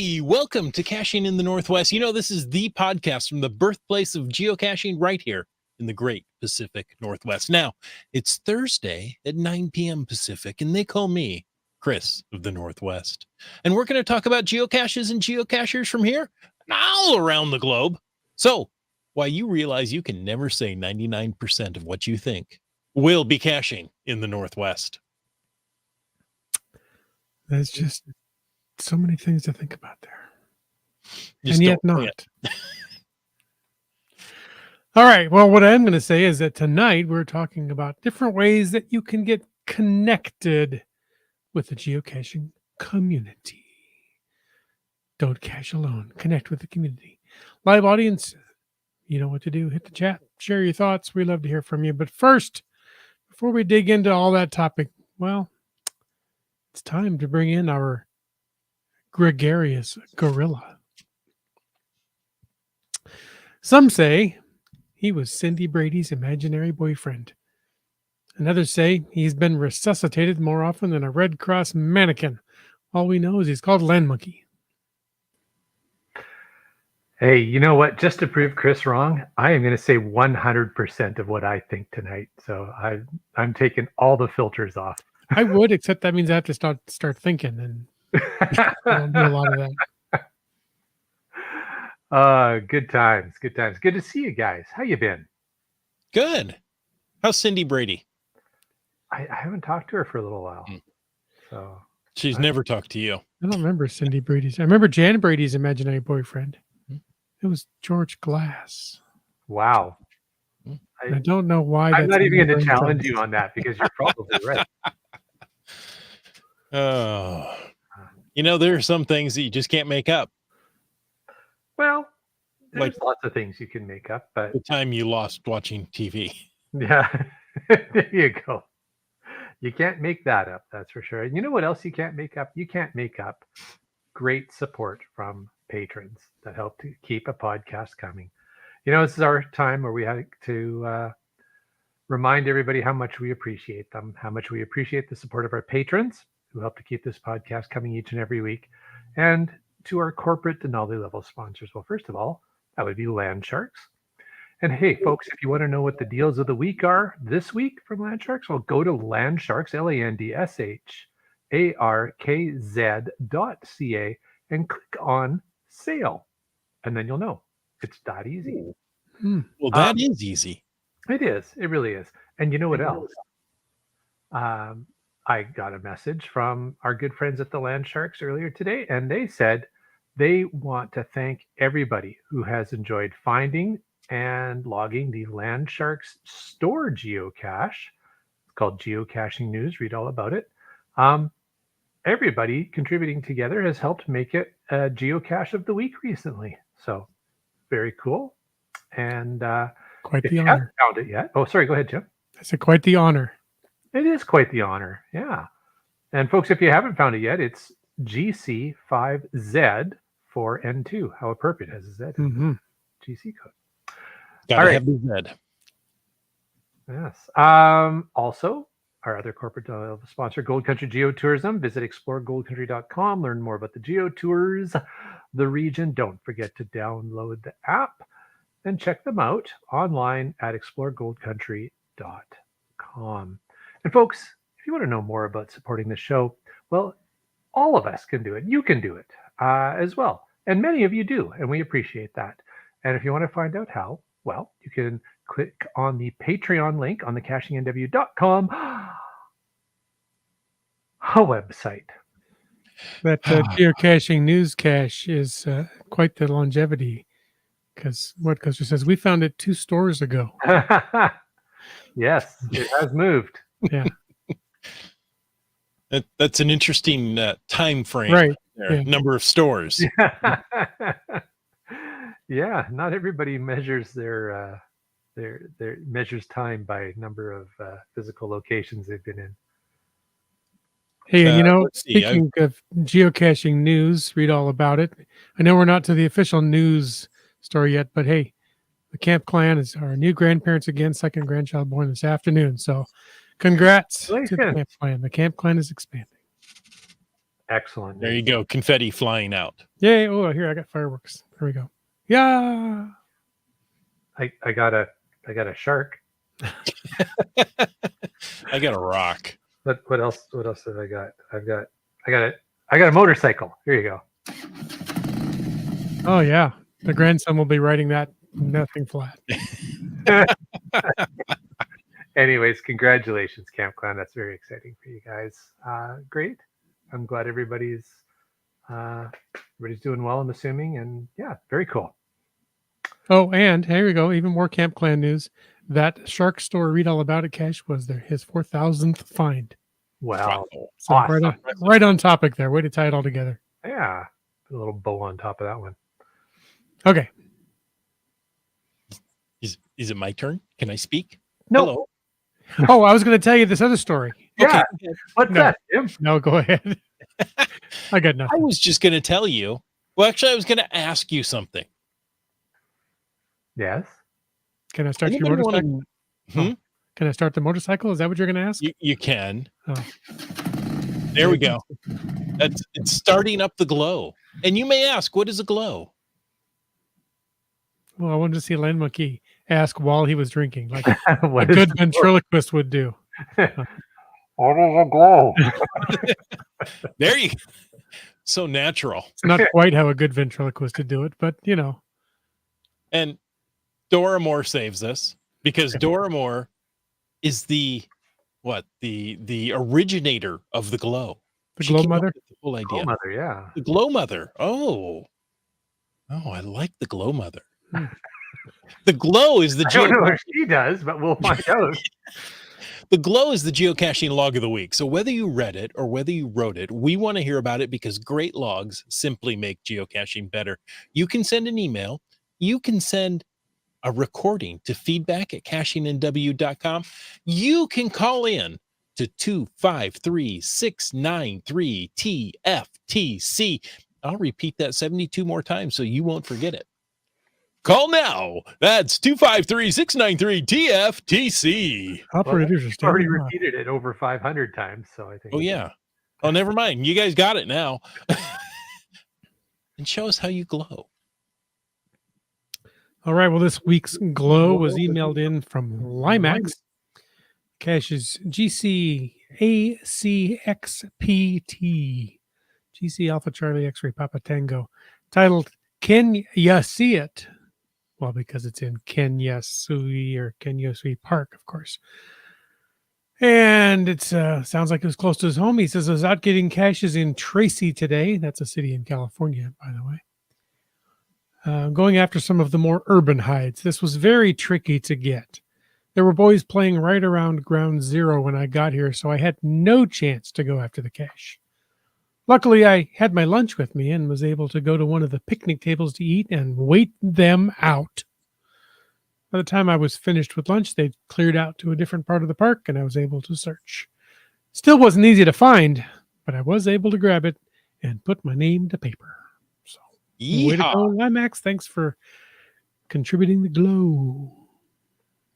Hey, welcome to Caching in the Northwest. You know, this is the podcast from the birthplace of geocaching right here in the great Pacific Northwest. Now, it's Thursday at 9 p.m. Pacific, and they call me Chris of the Northwest. And we're going to talk about geocaches and geocachers from here and all around the globe. So, while you realize you can never say 99% of what you think, we'll be caching in the Northwest. There's just so many things to think about there. Just and yet don't say not. All right. Well, what I'm going to say is that tonight we're talking about different ways that you can get connected with the geocaching community. Don't cache alone. Connect with the community. Live audience, you know what to do. Hit the chat. Share your thoughts. We love to hear from you. But first, before we dig into all that topic, well, it's time to bring in our gregarious gorilla. Some say he was Cindy Brady's imaginary boyfriend. And others say he's been resuscitated more often than a Red Cross mannequin. All we know is he's called Land Monkey. Hey, you know what? Just to prove Chris wrong, I am going to say 100% of what I think tonight. So I'm taking all the filters off. I would, except that means I have to start thinking, and I don't do a lot of that. Good times. Good times. Good to see you guys. How you been? Good. How's Cindy Brady? I haven't talked to her for a little while. So She's never talked to you. I don't remember Cindy Brady's. I remember Jan Brady's imaginary boyfriend. It was George Glass. Wow. I don't know why. I'm not even going to challenge you on that because you're probably right. Oh, you know, there are some things that you just can't make up. Well, there's lots of things you can make up, but the time you lost watching TV. Yeah, there you go. You can't make that up, that's for sure. And you know what else you can't make up? You can't make up great support from patrons that help to keep a podcast coming. You know, this is our time where we had to remind everybody how much we appreciate them, how much we appreciate the support of our patrons who help to keep this podcast coming each and every week, and to our corporate Denali level sponsors. Well, first of all, that would be Land Sharks. And hey, folks, if you want to know what the deals of the week are this week from Land Sharks, well, go to Land Sharks, LandSharkz.ca, and click on sale. And then you'll know. It's that easy. Well, that is easy. It is. It really is. And you know what else? I got a message from our good friends at the Land Sharks earlier today, and they said they want to thank everybody who has enjoyed finding and logging the Land Sharks store geocache. It's called Geocaching News. Read all about it. Everybody contributing together has helped make it a geocache of the week recently. So very cool. And quite if the you honor. haven't found it yet. Oh, sorry. Go ahead, Jim. I said quite the honor. It is quite the honor. Yeah. And folks, if you haven't found it yet, it's GC5Z4N2. How appropriate as a Z. Mm-hmm. GC code. Gotta have the Z. Yes. Also, our other corporate sponsor, Gold Country Geotourism. Visit exploregoldcountry.com. Learn more about the geotours, the region. Don't forget to download the app and check them out online at exploregoldcountry.com. And folks, if you want to know more about supporting the show, well, all of us can do it. You can do it as well. And many of you do, and we appreciate that. And if you want to find out how, well, you can click on the Patreon link on the cachingnw.com website. That geocaching news cache is quite the longevity, because what Custer says, we found it 2 stores ago. Yes, it has moved. Yeah. That's an interesting time frame. Right. There. Yeah. Number of stores. Yeah, not everybody measures their measures time by number of physical locations they've been in. Hey, and you know, speaking of geocaching news, read all about it. I know we're not to the official news story yet, but hey, the Camp Clan is our new grandparents again, second grandchild born this afternoon. So congrats to the Camp Clan. The Camp Clan is expanding. Excellent. There you go. Confetti flying out. Yay. Oh, here, I got fireworks. There we go. Yeah. I got a shark. I got a rock. What else have I got? I got a motorcycle. Here you go. Oh, yeah. The grandson will be riding that nothing flat. Anyways, congratulations, Camp Clan. That's very exciting for you guys. Great. I'm glad everybody's doing well, I'm assuming. And yeah, very cool. Oh, and here we go. Even more Camp Clan news. That shark store read all about it cache was his 4,000th find. Wow. So Awesome. right on topic there. Way to tie it all together. Yeah. Put a little bow on top of that one. Okay. Is it my turn? Can I speak? No. Hello. Oh, I was going to tell you this other story. Yeah. Okay. What's No. that, Jim? No, go ahead. I got I nothing. was just going to tell you. Well, actually, I was going to ask you something. Yes. Can I start your Anybody motorcycle? wanna- Can I start the motorcycle? Is that what you're going to ask? You can. Oh. There we go. It's starting up the glow. And you may ask, what is a glow? Well, I wanted to see Len McKee ask while he was drinking, like What a is good the ventriloquist would do. What is a glow? There you go. So natural. It's not quite how a good ventriloquist would do it, but you know. And Dora Moore saves us because Dora Moore is the originator of the glow. The She glow came up mother? with the whole idea. Glow mother, yeah. The glow mother. Oh, I like the glow mother. The glow is the I don't know if she does, but we'll find out. The glow is the geocaching log of the week. So whether you read it or whether you wrote it, we want to hear about it because great logs simply make geocaching better. You can send an email. You can send a recording to feedback@cachingandw.com. You can call in to 253-693-TFTC. I'll repeat that 72 more times so you won't forget it. Call now. That's 253-693-TFTC. Operators are I've already standing by. repeated it over 500 times, so I think. Oh, yeah. Oh, never mind. You guys got it now. And show us how you glow. All right. Well, this week's glow was emailed in from Limax. Caches GCACXPT. GC Alpha Charlie X-Ray Papa Tango. Titled, Can Ya See It? Well, because it's in Kenyasui or Kenyasui Park, of course. And it sounds like it was close to his home. He says, I was out getting caches in Tracy today. That's a city in California, by the way. Going after some of the more urban hides. This was very tricky to get. There were boys playing right around ground zero when I got here, so I had no chance to go after the cache. Luckily, I had my lunch with me and was able to go to one of the picnic tables to eat and wait them out. By the time I was finished with lunch, they'd cleared out to a different part of the park, and I was able to search. Still wasn't easy to find, but I was able to grab it and put my name to paper. So, way to go, Limax. Thanks for contributing the glow.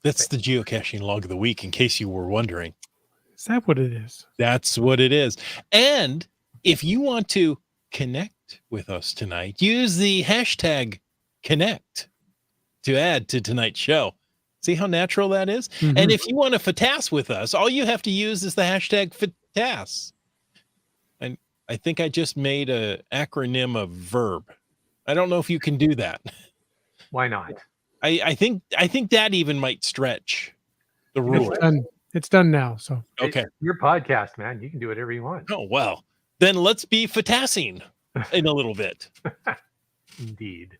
That's the geocaching log of the week, in case you were wondering. Is that what it is? That's what it is. And if you want to connect with us tonight, use the hashtag connect to add to tonight's show. See how natural that is? Mm-hmm. And if you want to FATAS with us, all you have to use is the hashtag FATAS. And I think I just made an acronym of verb. I don't know if you can do that. Why not? I think that even might stretch the rule. It's done now. So Okay. It's your podcast, man. You can do whatever you want. Oh, well, then let's be FATASing in a little bit. Indeed.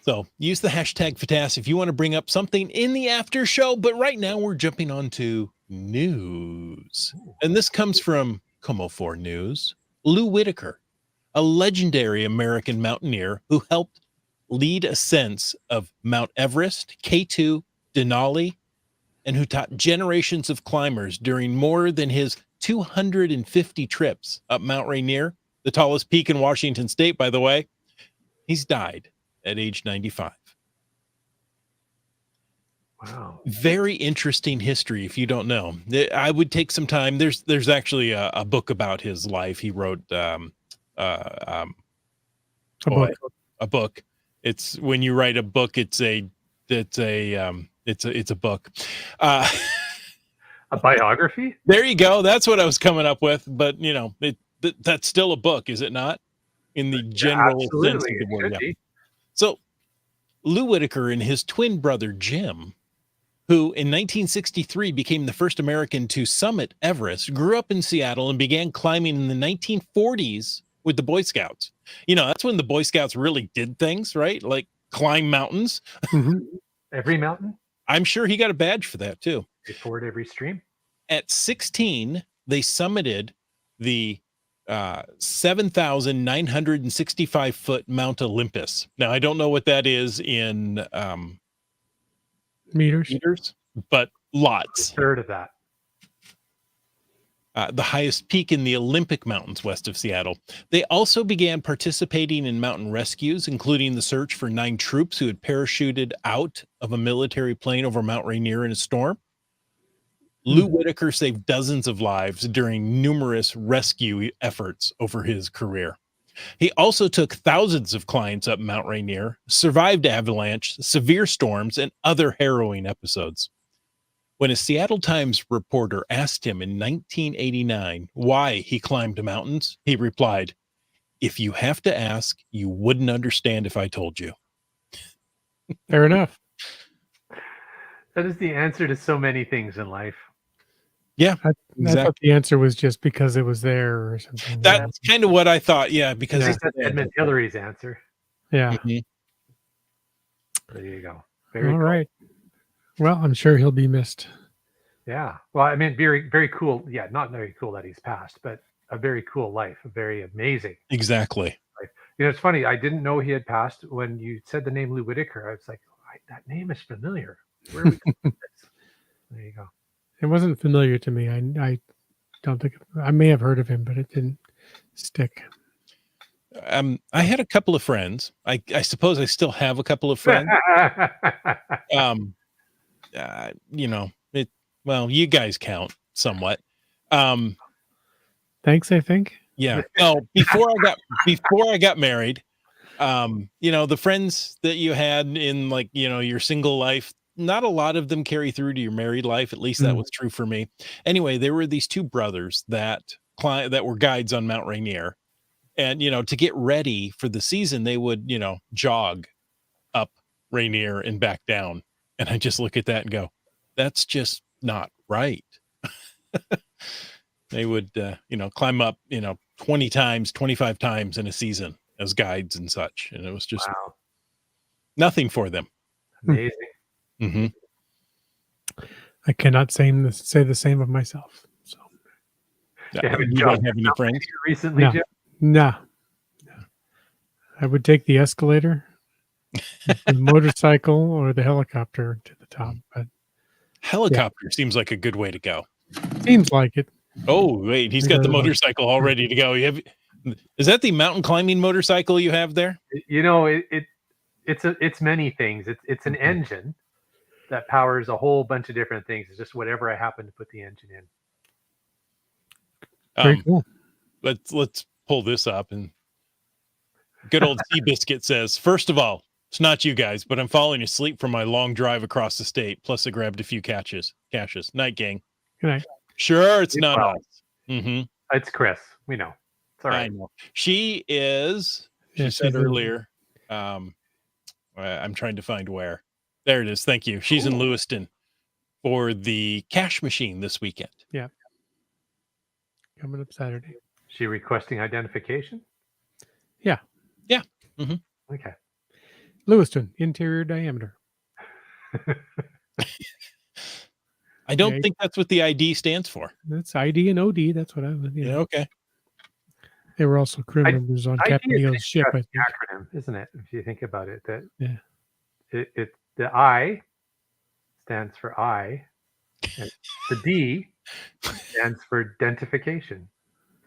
So use the hashtag FATAS if you want to bring up something in the after show. But right now we're jumping on to news. And this comes from Como4 News. Lou Whitaker, a legendary American mountaineer who helped lead ascents of Mount Everest, K2, Denali, and who taught generations of climbers during more than his 250 trips up Mount Rainier, the tallest peak in Washington State, by the way. He's died at age 95. Wow. Very interesting history if you don't know. I would take some time. There's actually a book about his life. He wrote A boy, book. a book. It's when you write a book, it's a book. Uh A biography? there you go. That's what I was coming up with, but you know, that's still a book, is it not? In the general sense Absolutely. of the It word. should Yeah. be. So Lou Whitaker and his twin brother Jim, who in 1963 became the first American to summit Everest, grew up in Seattle and began climbing in the 1940s with the Boy Scouts. You know, that's when the Boy Scouts really did things, right? Like climb mountains. Mhm. Every mountain? I'm sure he got a badge for that too. They ford every stream? At 16, they summited the 7,965 foot Mount Olympus. Now, I don't know what that is in Meters. meters, but lots. A third of that. The highest peak in the Olympic Mountains west of Seattle. They also began participating in mountain rescues, including the search for 9 troops who had parachuted out of a military plane over Mount Rainier in a storm. Lou Whitaker saved dozens of lives during numerous rescue efforts over his career. He also took thousands of clients up Mount Rainier, survived avalanche, severe storms, and other harrowing episodes. When a Seattle Times reporter asked him in 1989 why he climbed mountains, he replied, "If you have to ask, you wouldn't understand if I told you." Fair enough. That is the answer to so many things in life. Yeah, I exactly. thought the answer was just because it was there or something. That's kind of what I thought. Yeah, because That's Edmund Hillary's answer. Yeah. Mhm. There you go. All Very cool. right. Well, I'm sure he'll be missed. Yeah. Well, I mean, very, very cool. Yeah, not very cool that he's passed, but a very cool life, a very amazing Exactly. life. You know, it's funny. I didn't know he had passed when you said the name Lou Whitaker. I was like, that name is familiar. Where are we going with this? There you go. It wasn't familiar to me. I don't think I may have heard of him, but it didn't stick. I had a couple of friends. I suppose I still have a couple of friends. You know, well, you guys count somewhat. Thanks, I think. Yeah. No, before I got married, you know, the friends that you had in like, you know, your single life, not a lot of them carry through to your married life. At least that was true for me. Anyway, there were these 2 brothers that were guides on Mount Rainier. And, you know, to get ready for the season, they would, you know, jog up Rainier and back down. And I just look at that and go, that's just not right. They would, you know, climb up, you know, 20 times, 25 times in a season as guides and such. And it was just Wow. nothing for them. Amazing. Mm-hmm. I cannot say the same of myself. So You haven't You don't jogged have any friends? recently, No. Jim? No. I would take the escalator, the motorcycle, or the helicopter to the top. But Helicopter seems like a good way to go. seems like it. Oh, wait, he's got the motorcycle all ready to go. Is that the mountain climbing motorcycle you have there? You know, it's many things. It's an engine that powers a whole bunch of different things. It's just whatever I happen to put the engine in. Very cool. Let's pull this up, and good old Seabiscuit says, first of all, it's not you guys, but I'm falling asleep from my long drive across the state. Plus, I grabbed a few caches. Night, gang. Good night. Sure, it's not Well, us. Mm-hmm. It's Chris. We know. It's all I right. know. She is. She Yes, said she's in- earlier. I'm trying to find where. There it is. Thank you. She's in Lewiston for the cash machine this weekend. Coming up Saturday. She requesting identification? Yeah. Yeah. Mm-hmm. Okay. Lewiston, interior diameter. I don't think that's what the ID stands for. That's ID and OD. That's what I was. Yeah. Okay. They were also crew members on ID Captain is an Neil's ship. I think. acronym, isn't it? If you think about it, that Yeah. the I stands for I, and the D stands for identification.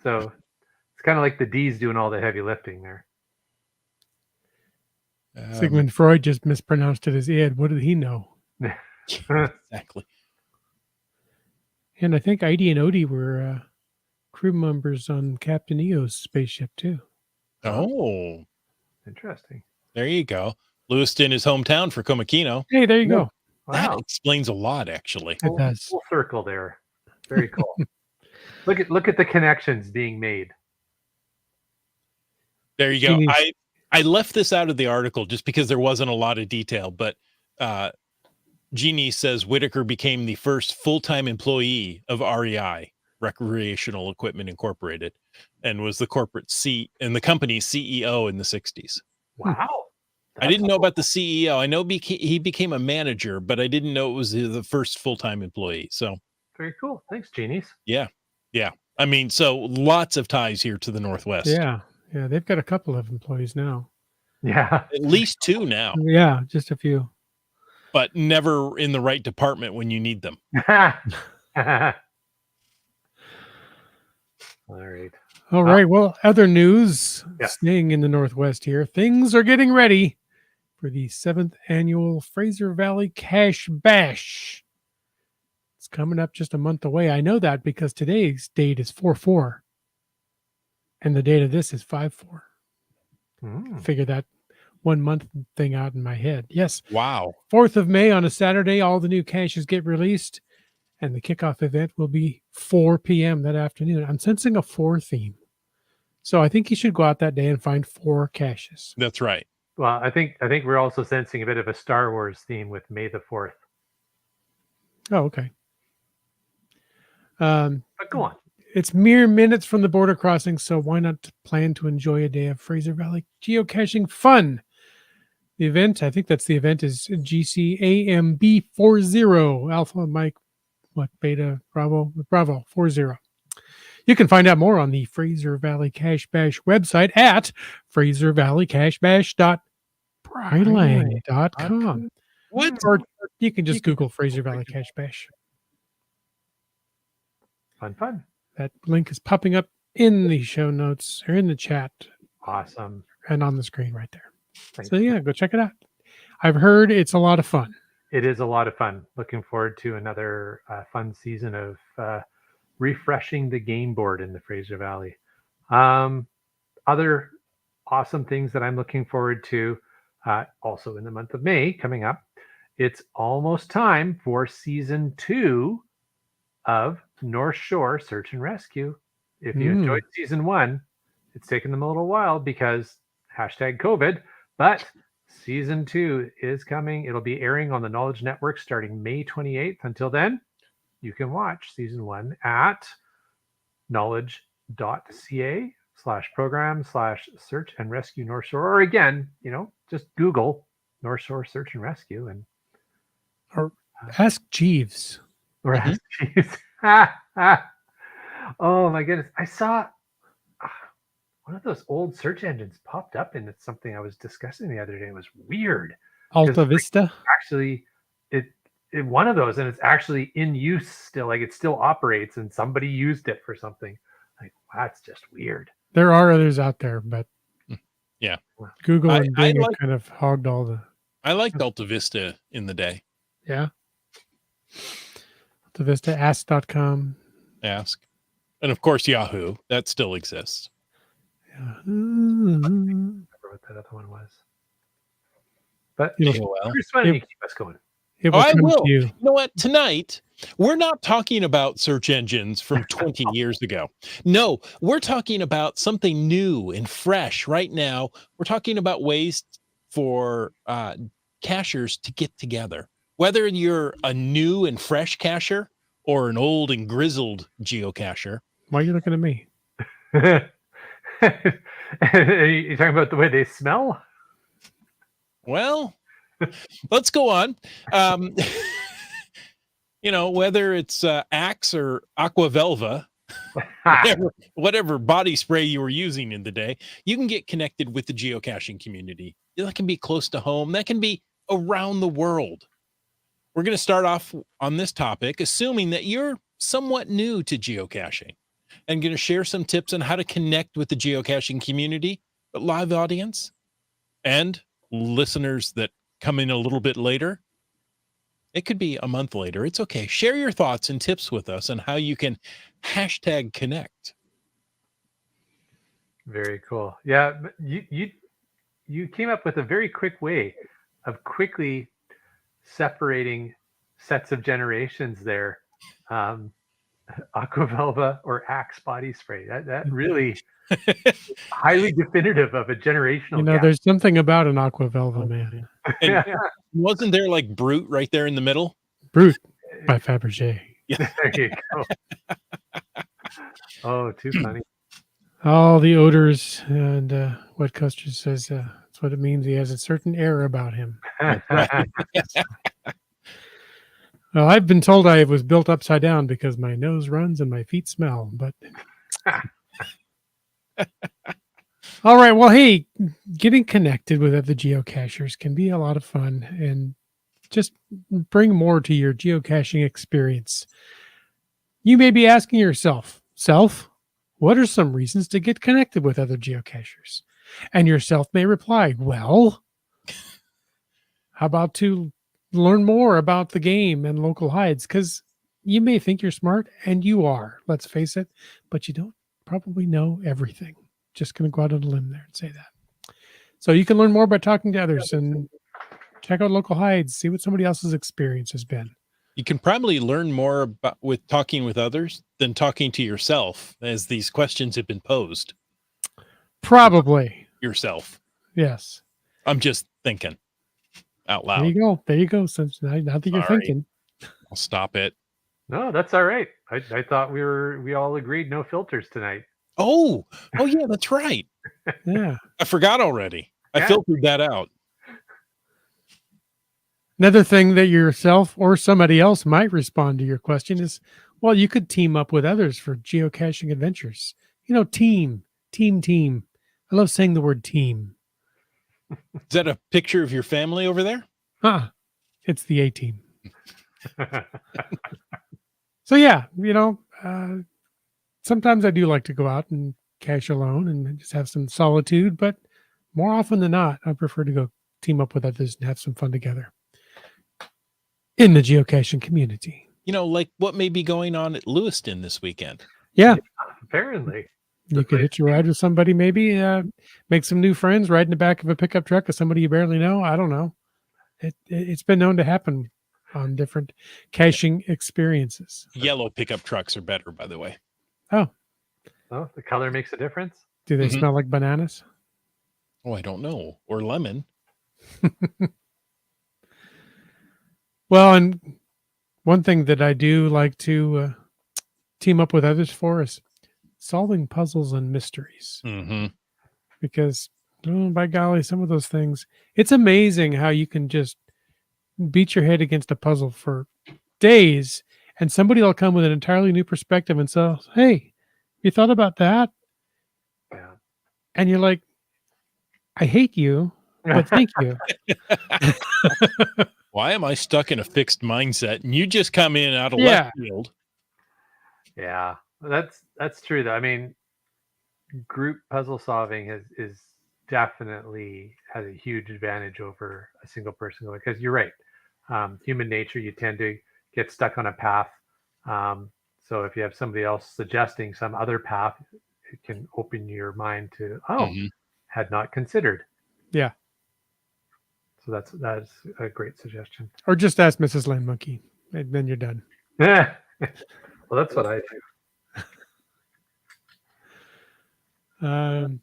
So it's kind of like the D's doing all the heavy lifting there. Sigmund Freud just mispronounced it as id. What did he know? Exactly. And I think Heidi and Odie were crew members on Captain EO's spaceship too. Oh, Interesting. there you go. Lewiston is hometown for Komakino. Hey, there you go. That Wow. explains a lot, actually. It does. Full circle there. Very cool. Look at the connections being made. There you go. I left this out of the article just because there wasn't a lot of detail, but Jeannie says Whitaker became the first full-time employee of REI, Recreational Equipment Incorporated, and was the corporate and the company's CEO in the 60s. Wow. I didn't know about the CEO. I know he became a manager, but I didn't know it was the first full-time employee. So very cool. Thanks, Genies. Yeah. I mean, so lots of ties here to the Northwest. Yeah. They've got a couple of employees now. Yeah. At least 2 now. Yeah, just a few. But never in the right department when you need them. All right. All right. Well, other news, Yes. staying in the Northwest here, things are getting ready for the 7th annual Fraser Valley Cache Bash. It's coming up just a month away. I know that because today's date is 4/4. And the date of this is 5/4. Figure that 1 month thing out in my head. Yes. Wow. 4th of May on a Saturday, all the new caches get released. And the kickoff event will be 4 p.m. that afternoon. I'm sensing a 4 theme. So I think you should go out that day and find 4 caches. That's right. Well, I think we're also sensing a bit of a Star Wars theme with May the 4th. Oh, okay. But go on. It's mere minutes from the border crossing, so why not plan to enjoy a day of Fraser Valley geocaching fun? The event, I think that's the event, is GCAMB40, Alpha Mike, Beta, Bravo 40. You can find out more on the Fraser Valley Cache Bash website at fraservalleycachebash.prylang.com. What? Or you can just Google Fraser Valley Cache Bash. Fun. That link is popping up in the show notes or in the chat. Awesome. And on the screen right there. Thanks. So yeah, go check it out. I've heard it's a lot of fun. It is a lot of fun. Looking forward to another fun season of refreshing the game board in the Fraser Valley. Other awesome things that I'm looking forward to also in the month of May coming up. It's almost time for season 2 of North Shore Search and Rescue. If you enjoyed season 1, it's taken them a little while because #COVID, but season 2 is coming. It'll be airing on the Knowledge Network starting May 28th. Until then, you can watch season 1 at knowledge.ca/program/search and rescue North Shore. Or again, just Google North Shore Search and Rescue Or ask Jeeves. or ask Jeeves. Oh my goodness. I saw one of those old search engines popped up, and it's something I was discussing the other day. It was weird. Alta Vista. Actually, it one of those, and it's actually in use still. Like it still operates, and somebody used it for something. Like that's just weird. There are others out there, but yeah, Google and Bing have kind of hogged all the. I liked Alta Vista in the day. Yeah. Alta Vista, ask.com. Ask. And of course, Yahoo. That still exists. Yeah. I don't remember what that other one was. But Chris, why don't you keep us going? I will. You know what? Tonight, we're not talking about search engines from 20 years ago. No, we're talking about something new and fresh right now. We're talking about ways for cachers to get together. Whether you're a new and fresh cacher or an old and grizzled geocacher. Why are you looking at me? Are you talking about the way they smell? Well, let's go on. Whether it's Axe or Aqua Velva, whatever body spray you were using in the day, you can get connected with the geocaching community. That can be close to home. That can be around the world. We're going to start off on this topic, assuming that you're somewhat new to geocaching, and going to share some tips on how to connect with the geocaching community, the live audience, and listeners that come in a little bit later. It could be a month later. It's okay. Share your thoughts and tips with us on how you can #connect. Very cool. Yeah, you came up with a very quick way of quickly separating sets of generations there. Aquavelva or Axe body spray. That really highly definitive of a generational gap. There's something about an Aquavelva, man. And wasn't there like Brute right there in the middle? Brute by Fabergé. Yeah. There you go. Oh, too funny. All the odors and what Custer says, that's what it means. He has a certain air about him. Right. Well, I've been told I was built upside down because my nose runs and my feet smell, but all right. Well, hey, getting connected with other geocachers can be a lot of fun and just bring more to your geocaching experience. You may be asking yourself, what are some reasons to get connected with other geocachers? And yourself may reply, well, how about to learn more about the game and local hides? Because you may think you're smart, and you are, let's face it, but you don't probably know everything. Just going to go out on a limb there and say that. So you can learn more by talking to others and check out local hides, see what somebody else's experience has been. You can probably learn more about with talking with others than talking to yourself, as these questions have been posed. Probably. Yourself. Yes. I'm just thinking out loud. There you go. Since now that you're thinking. I'll stop it. No, that's all right. I thought we all agreed no filters tonight. Oh yeah, that's right. Yeah. I forgot already. I filtered that out. Another thing that yourself or somebody else might respond to your question is, well, you could team up with others for geocaching adventures. Team. I love saying the word team. Is that a picture of your family over there? It's the A-team. So yeah, sometimes I do like to go out and cache alone and just have some solitude, but more often than not, I prefer to go team up with others and have some fun together in the geocaching community. Like what may be going on at Lewiston this weekend. Yeah. Apparently. You could hitch a ride with somebody, maybe make some new friends, ride in the back of a pickup truck with somebody you barely know. I don't know. It's been known to happen on different caching experiences. Yellow pickup trucks are better, by the way. Oh, the color makes a difference. Do they smell like bananas? Oh, I don't know. Or lemon. Well, and one thing that I do like to team up with others for is solving puzzles and mysteries. Mm-hmm. Because, by golly, some of those things, it's amazing how you can just beat your head against a puzzle for days and somebody will come with an entirely new perspective and say, hey, you thought about that? Yeah. And you're like, I hate you, but thank you. Why am I stuck in a fixed mindset? And you just come in out of left field. Yeah, that's true though. I mean, group puzzle solving is definitely has a huge advantage over a single person, because you're right. Human nature, you tend to get stuck on a path. So if you have somebody else suggesting some other path, it can open your mind to, had not considered. Yeah. So that's a great suggestion. Or just ask Mrs. Land Monkey, and then you're done. Well, that's what I do.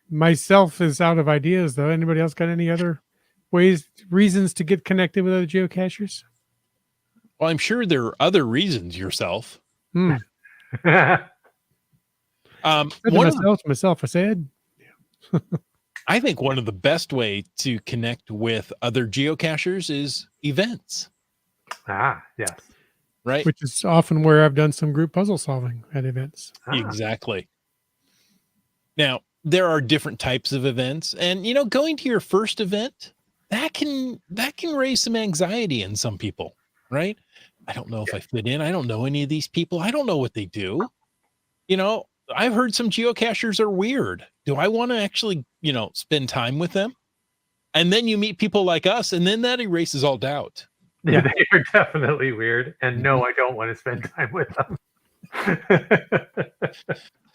Myself is out of ideas, though. Anybody else got any other reasons to get connected with other geocachers? Well, I'm sure there are other reasons yourself. Myself, I said. I think one of the best way to connect with other geocachers is events. Yes. Right. Which is often where I've done some group puzzle solving at events. Exactly. Now, there are different types of events, and going to your first event, that can raise some anxiety in some people, right? I don't know if I fit in. I don't know any of these people. I don't know what they do. I've heard some geocachers are weird. Do I want to actually, spend time with them? And then you meet people like us, and then that erases all doubt. Yeah. They are definitely weird. And no, I don't want to spend time with them.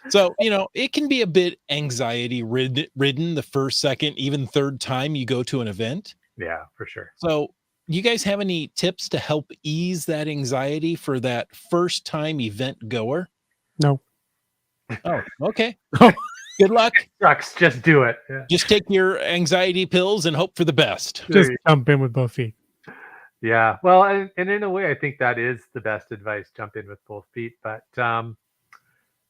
So, it can be a bit anxiety ridden the first, second, even third time you go to an event. Yeah, for sure. So, you guys have any tips to help ease that anxiety for that first time event goer? No. Oh, okay. Oh. Good luck. Sucks. Just do it. Yeah. Just take your anxiety pills and hope for the best. Just jump in with both feet. Yeah. Well, and in a way, I think that is the best advice. Jump in with both feet. But, well,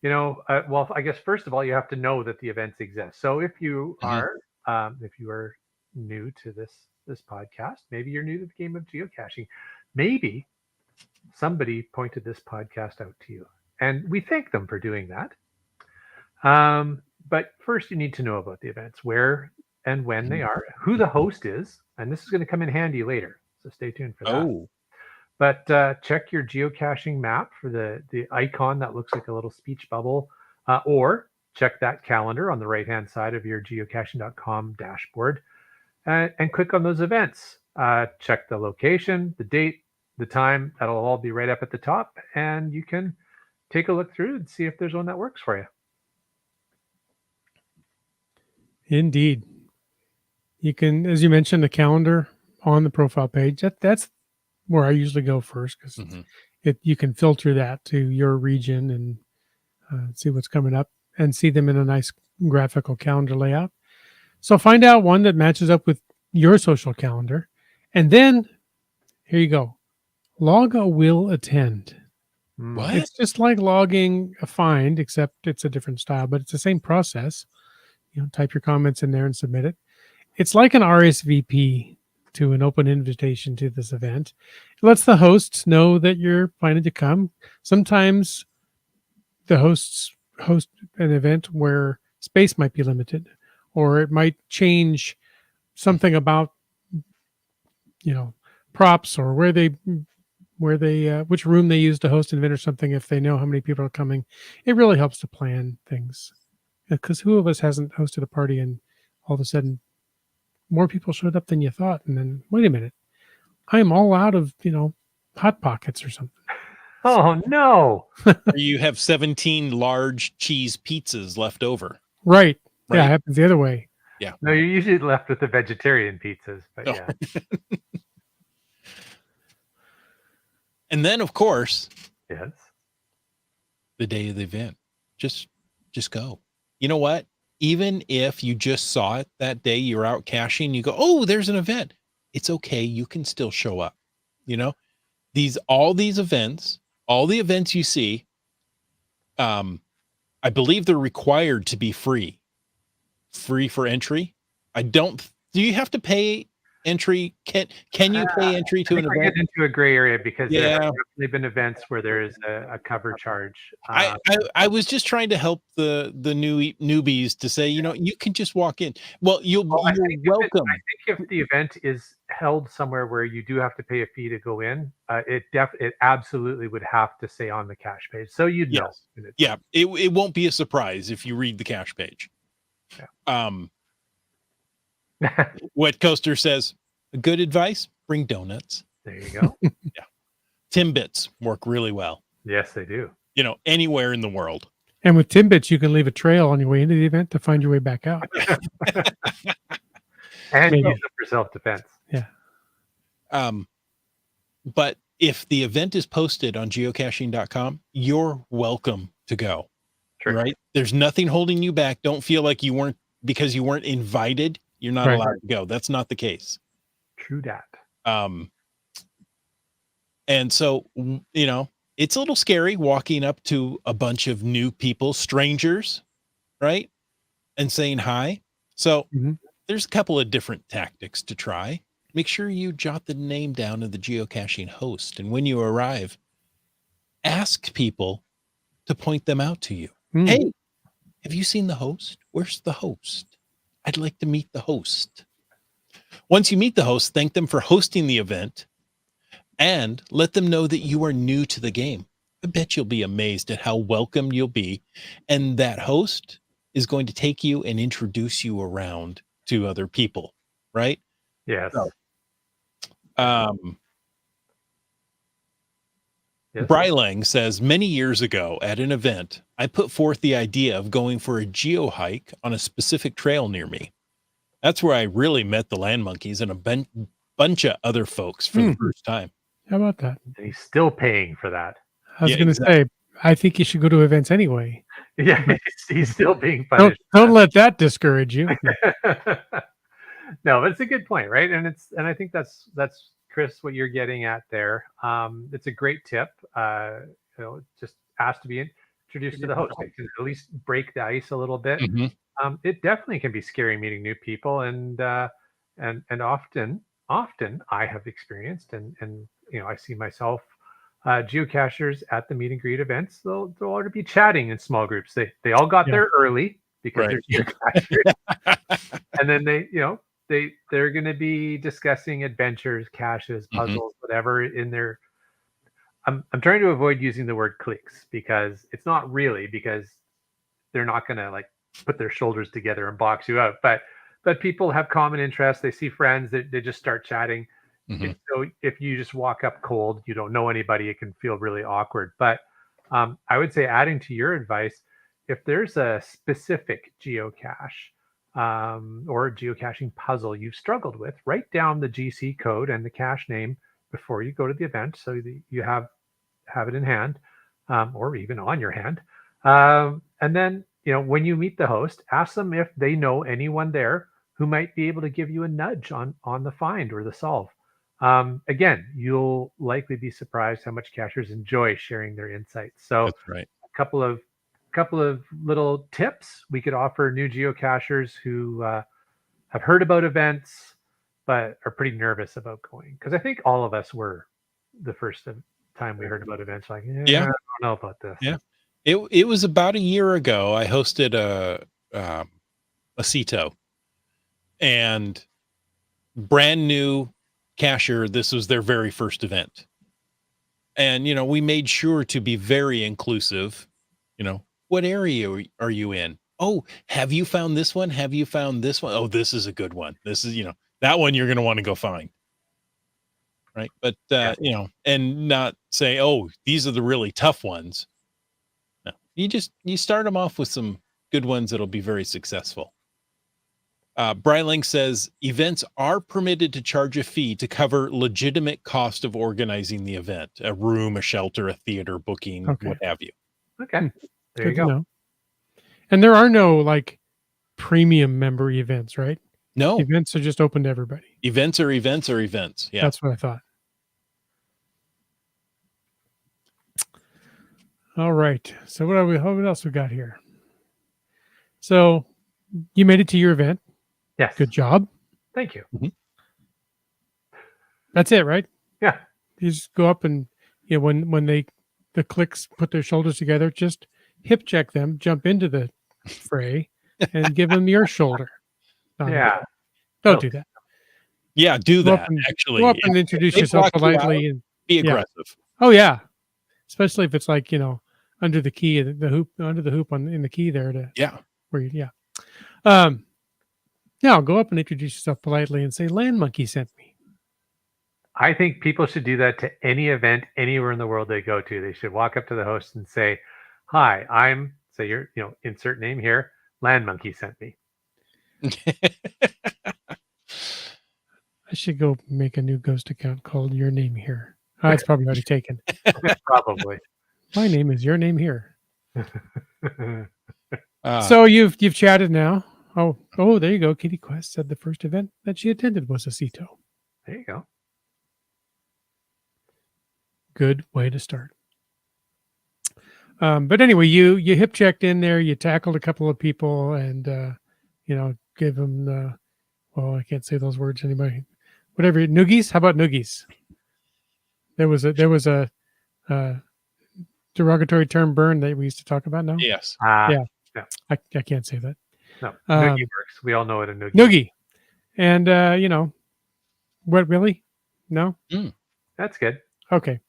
I guess first of all, you have to know that the events exist. So if you Mhm. are new to this podcast, maybe you're new to the game of geocaching, maybe somebody pointed this podcast out to you, and we thank them for doing that. But first, you need to know about the events, where and when they are, who the host is, and this is going to come in handy later. So stay tuned for that. Oh, But check your geocaching map for the icon that looks like a little speech bubble, or check that calendar on the right-hand side of your geocaching.com dashboard, and click on those events. Check the location, the date, the time. That'll all be right up at the top, and you can take a look through and see if there's one that works for you. Indeed. You can, as you mentioned, the calendar on the profile page. That's where I usually go first, because Mhm. you can filter that to your region and see what's coming up and see them in a nice graphical calendar layout. So find out one that matches up with your social calendar, and then here you go. Log a will attend. What? It's just like logging a find, except it's a different style, but it's the same process. Type your comments in there and submit it. It's like an RSVP to an open invitation to this event. It lets the hosts know that you're planning to come. Sometimes the hosts host an event where space might be limited, or it might change something about props, or which room they use to host an event or something, if they know how many people are coming. It really helps to plan things, because who of us hasn't hosted a party and all of a sudden more people showed up than you thought, and then wait a minute, I'm all out of hot pockets or something. Oh no! Or you have 17 large cheese pizzas left over. Right. Right. Yeah, it happens the other way. No, you're usually left with the vegetarian pizzas, but Oh. yeah. And then, of course, Yes. the day of the event, just go. You know what? Even if you just saw it that day, you're out caching, you go, oh, there's an event. It's okay. You can still show up. All these events, all the events you see, I believe they're required to be free for entry. Do you have to pay entry? Can you pay entry to an I event? get into a gray area because there Yeah. have definitely been events where there is a cover charge. I was just trying to help the newbies to say, you can just walk in. Well, you're welcome. I think if the event is held somewhere where you do have to pay a fee to go in, it absolutely would have to say on the cache page, so you'd know. Yes. Yeah, it won't be a surprise if you read the cache page. Yeah. Wet Coaster says, good advice, bring donuts. There you go. Yeah. Timbits work really well. Yes, they do. Anywhere in the world. And with Timbits, you can leave a trail on your way into the event to find your way back out. And Maybe. use it for self-defense. Yeah. But if the event is posted on geocaching.com, you're welcome to go. True. Right? There's nothing holding you back. Don't feel like because you weren't invited, you're not Right. allowed to go. That's not the case. True that. And so, it's a little scary walking up to a bunch of new people, strangers, right? And saying hi. So there's a couple of different tactics to try. Make sure you jot the name down of the geocaching host. And when you arrive, ask people to point them out to you. Hey, have you seen the host? Where's the host? I'd like to meet the host. Once you meet the host, thank them for hosting the event and let them know that you are new to the game. I bet you'll be amazed at how welcome you'll be. And that host is going to take you and introduce you around to other people, right? Yes. So, Yes. Brylang says, many years ago at an event, I put forth the idea of going for a geo hike on a specific trail near me. That's where I really met the land monkeys and a bunch of other folks for the first time. How about that? And he's still paying for that. I was Yeah, going to exactly. say, I think you should go to events anyway. Yeah, he's still being Don't punished. don't let that discourage you. No, but it's a good point, right? And I think that's Chris, what you're getting at there. It's a great tip. It just has to be introduced to the host. It can at least break the ice a little bit. Mhm. It definitely can be scary meeting new people, and often I have experienced, and I see myself. Geocachers at the meet and greet events, they'll already be chatting in small groups. They all got there early because Right. they're geocachers, and then they're going to be discussing adventures, caches, puzzles, whatever in their. I'm trying to avoid using the word cliques because it's not really, because they're not going to like put their shoulders together and box you out, but people have common interests. They see friends, they just start chatting. And so if you just walk up cold, you don't know anybody, it can feel really awkward. But I would say, adding to your advice, if there's a specific geocache or a geocaching puzzle you've struggled with, write down the GC code and the cache name before you go to the event, so that you have it in hand, or even on your hand. And then, when you meet the host, ask them if they know anyone there who might be able to give you a nudge on the find or the solve. Again, you'll likely be surprised how much cachers enjoy sharing their insights. So That's right. a couple of little tips we could offer new geocachers who have heard about events but are pretty nervous about going, because I think all of us were the first time we heard about events, like, Yeah. I don't know about this. Yeah. It was about a year ago. I hosted a CETO, and brand new cacher. This was their very first event. And, we made sure to be very inclusive. What area are you in? Oh, have you found this one? Have you found this one? Oh, this is a good one. This is, that one you're going to want to go find. Right. But, and not say, oh, these are the really tough ones. No, you start them off with some good ones that'll be very successful. Bryling says events are permitted to charge a fee to cover legitimate cost of organizing the event, a room, a shelter, a theater booking, what have you. Okay. There you Good to go. know. And there are no like premium member events, right? No, Events are just open to everybody. events are events are events. Yeah. That's what I thought. All right. So what else we got here? So you made it to your event. Yes. Good job. Thank you. That's it, right? Yeah. You just go up and when the cliques put their shoulders together, just hip check them, jump into the fray, and give them your shoulder. Yeah. Don't do that. Yeah, do Go up that. and- Actually, Go up and introduce they yourself block you politely and be yeah. aggressive. Oh yeah, especially if it's like under the key, the hoop, under the hoop in the key there to Yeah. where yeah. Now go up and introduce yourself politely and say, "Land Monkey sent me." I think people should do that to any event anywhere in the world they go to. They should walk up to the host and say, "Hi, I'm," say your, insert name here, "Land Monkey sent me." I should go make a new ghost account called Your Name Here. Oh, it's probably already taken. Probably. My name is Your Name Here. So you've chatted now. Oh, there you go. Kitty Quest said the first event that she attended was a CETO. There you go. Good way to start. But anyway, you hip checked in there. You tackled a couple of people, and gave them I can't say those words anybody. Whatever, noogies. How about noogies? There was a derogatory term, burn, that we used to talk about now. Yes. Yeah. I can't say that. No, noogie works. We all know what a noogie is. Noogie. And what, Willie? No? That's good. Okay.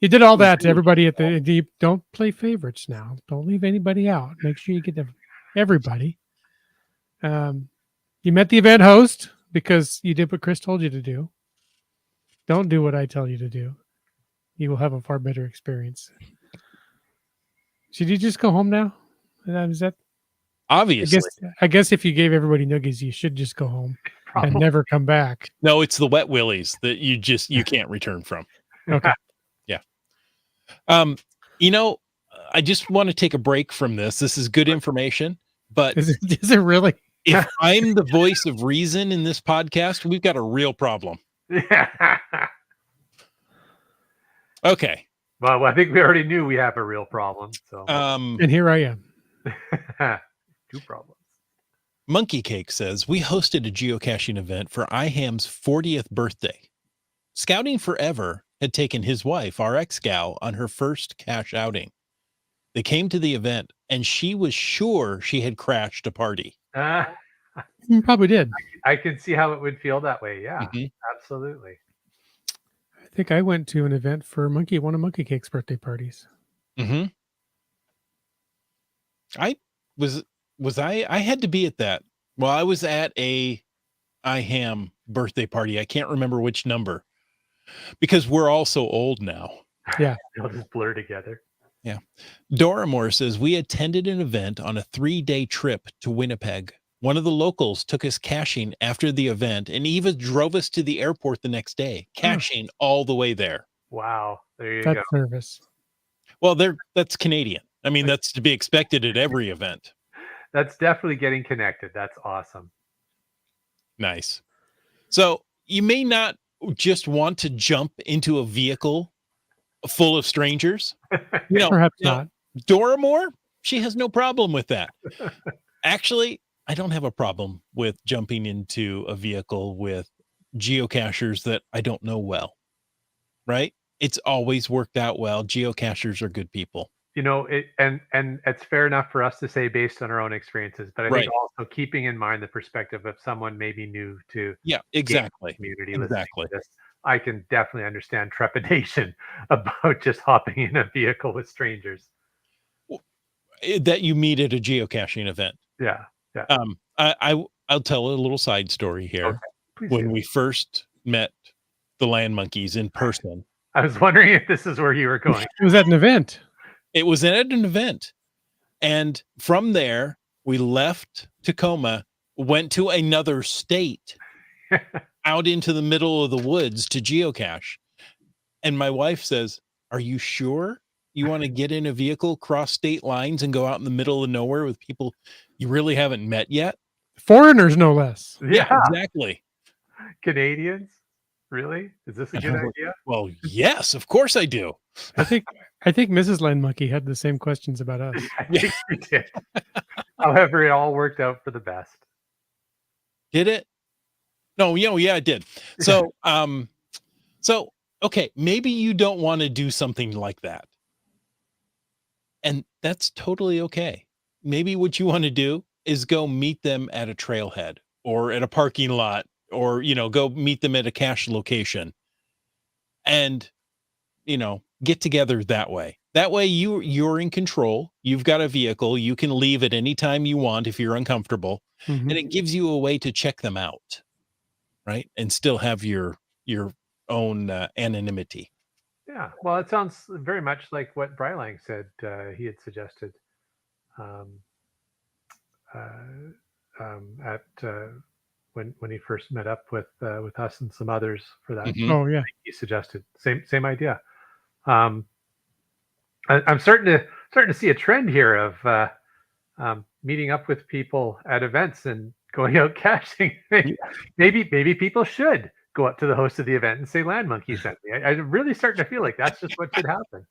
You did all that to everybody at the don't play favorites now. Don't leave anybody out. Make sure you get everybody. You met the event host because you did what Chris told you to do. Don't do what I tell you to do. you will have a far better experience. Should you just go home now? Is that Obviously. I guess if you gave everybody noogies, you should just go home and Probably. never come back. No, it's the wet willies that you can't return from. Okay. Yeah. I just want to take a break from this. This is good information, but Is it really? if I'm the voice of reason in this podcast, we've got a real problem. Yeah. Okay. Well, I think we already knew we have a real problem. So And here I am. 2 problems. Monkey Cake says, we hosted a geocaching event for IHAM's 40th birthday. Scouting Forever had taken his wife, our ex-gal, on her first cache outing. They came to the event, and she was sure she had crashed a party. You probably did. I can see how it would feel that way. Yeah, Mhm. absolutely. I think I went to an event for one of Monkey Cake's birthday parties. Mm-hmm. I had to be at that. Well, I was at a IHAM birthday party. I can't remember which number because we're all so old now. Yeah. They'll just blur together. Yeah. Doramore says, we attended an event on a 3-day trip to Winnipeg. One of the locals took us caching after the event and even drove us to the airport the next day, caching all the way there. Wow. There you That's go. service. Well, that's Canadian. I mean, that's to be expected at every event. That's definitely getting connected. That's awesome. Nice. So you may not just want to jump into a vehicle full of strangers. Perhaps not. Doramore, she has no problem with that. Actually, I don't have a problem with jumping into a vehicle with geocachers that I don't know well, right? It's always worked out well. Geocachers are good people. And it's fair enough for us to say based on our own experiences, but I Right. think also keeping in mind the perspective of someone maybe new to Yeah, the exactly. community. Exactly. Listening to this, I can definitely understand trepidation about just hopping in a vehicle with strangers. That you meet at a geocaching event. Yeah. I'll tell a little side story here. Okay, please When do. we first met the land monkeys in person, I was wondering if this is where you were going. It was at an event. it was at an event. And from there, we left Tacoma, went to another state, out into the middle of the woods to geocache. And my wife says, are you sure you want to get in a vehicle, cross state lines, and go out in the middle of nowhere with people you really haven't met yet? Foreigners, no less. Yeah, exactly. Canadians? Really? Is this a good idea? Well, yes, of course I do. I think Mrs. Land Monkey had the same questions about us. I think you did. However, it all worked out for the best. Did it? No, yeah, it did. So, okay, maybe you don't want to do something like that. And that's totally okay. Maybe what you want to do is go meet them at a trailhead or at a parking lot, or, go meet them at a cache location and, get together that way. That way you're in control. You've got a vehicle. You can leave at any time you want if you're uncomfortable. Mhm. And it gives you a way to check them out, right? And still have your own anonymity. Yeah. Well, it sounds very much like what Brylang said he had suggested when he first met up with us and some others for that. Mhm. Oh yeah. He suggested same idea. I'm starting to see a trend here of meeting up with people at events and going out caching. maybe people should go up to the host of the event and say Land Monkey sent me. I'm really starting to feel like that's just what should happen.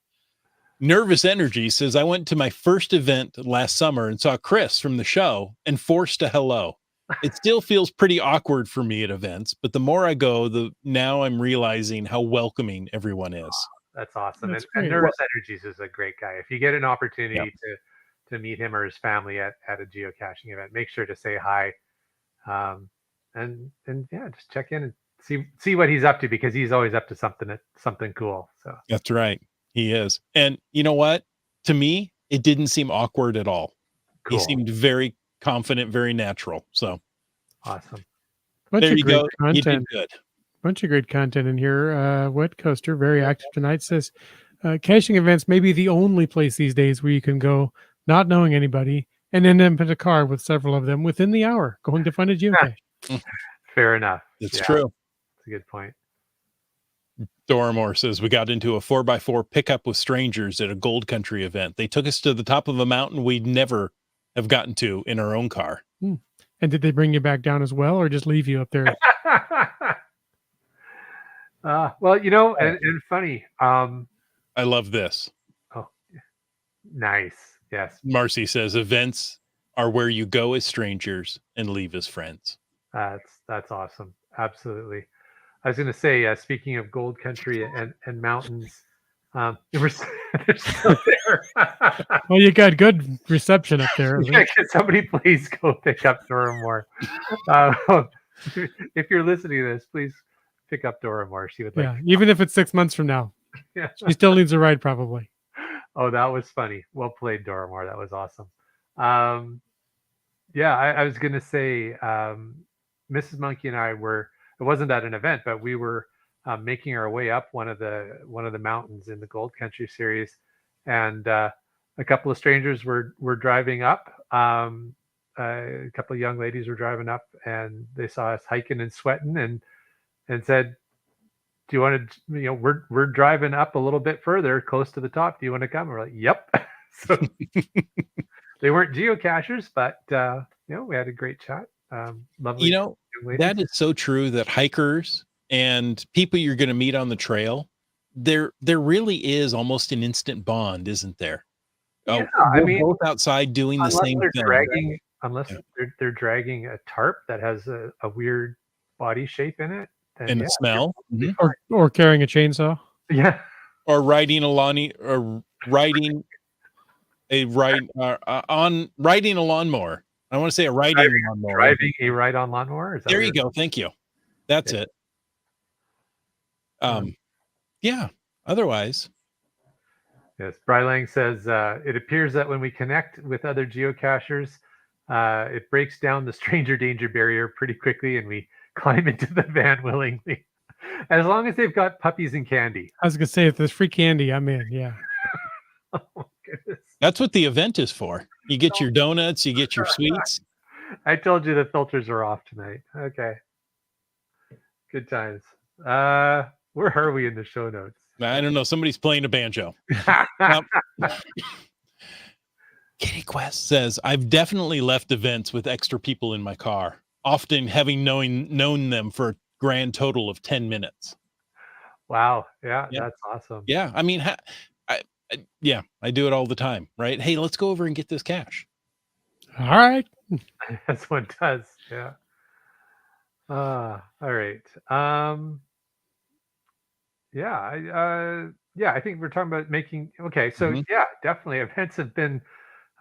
Nervous Energy says, I went to my first event last summer and saw Chris from the show and forced a hello. It still feels pretty awkward for me at events, but the more I go, the now I'm realizing how welcoming everyone is. That's awesome. That's And great. Nervous Energies is a great guy. If you get an opportunity to meet him or his family at a geocaching event, make sure to say hi. And yeah, just check in and see what he's up to, because he's always up to something cool. So That's right. He is. And you know what? To me, it didn't seem awkward at all. cool. He seemed very confident, very natural. So Awesome. Bunch there of you great go. You did content. good. Bunch of great content in here. Wet Coaster, very active tonight, says caching events may be the only place these days where you can go not knowing anybody and end up in a car with several of them within the hour going to find a geocache. Fair enough. It's Yeah, true. that's a good point. Doramore says we got into a 4x4 pickup with strangers at a Gold Country event. They took us to the top of a mountain we'd never have gotten to in our own car. And did they bring you back down as well, or just leave you up there? Well, and funny. I love this. Oh, nice. Yes. Marcy says events are where you go as strangers and leave as friends. That's awesome. Absolutely. I was going to say, speaking of Gold Country and mountains, they're still there. Well, you got good reception up there. Yeah, can somebody please go pick up Dora Moore? If you're listening to this, please pick up Dora Moore. She would like. Yeah, even if it's 6 months from now, Yeah. she still needs a ride probably. Oh, that was funny. Well played, Dora Moore. That was awesome. Yeah, I was going to say, Mrs. Monkey and I were. It wasn't at an event, but we were making our way up one of the mountains in the Gold Country series, and a couple of strangers were driving up. A couple of young ladies were driving up, and they saw us hiking and sweating, and said, "Do you want to? We're driving up a little bit further, close to the top. Do you want to come?" We're like, "Yep." So they weren't geocachers, but we had a great chat. Lovely. That is so true that hikers and people you're going to meet on the trail, there really is almost an instant bond, isn't there? Yeah, we're both outside doing the same thing. Unless they're dragging a tarp that has a weird body shape in it. And a smell. Or carrying a chainsaw. Yeah. Or riding a riding a lawnmower. I want to say a riding lawnmower. Driving a ride-on lawnmower? There you go. Thank you. That's it. Yeah. Otherwise. Yes. Brylang says, it appears that when we connect with other geocachers, it breaks down the stranger danger barrier pretty quickly and we climb into the van willingly. As long as they've got puppies and candy. I was going to say, if there's free candy, I'm in. Yeah. Oh, my goodness. That's what the event is for. You get your donuts, you get your sweets. I told you the filters are off tonight. Okay. Good times. Where are we in the show notes? I don't know. Somebody's playing a banjo. Kitty Quest says, I've definitely left events with extra people in my car, often having known them for a grand total of 10 minutes. Wow. Yeah. That's awesome. Yeah. I mean, I do it all the time, right? Hey, let's go over and get this cache. All right. That's what it does. Yeah. All right. I think we're talking about making. Okay. So yeah, definitely events have been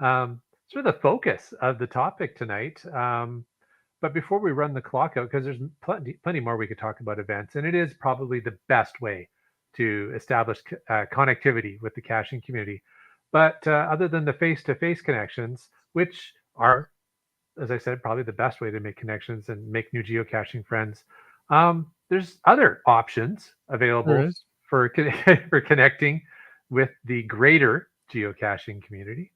sort of the focus of the topic tonight. But before we run the clock out, because there's plenty more we could talk about events, and it is probably the best way to establish connectivity with the caching community. But other than the face-to-face connections, which are, as I said, probably the best way to make connections and make new geocaching friends, there's other options available for connecting with the greater geocaching community.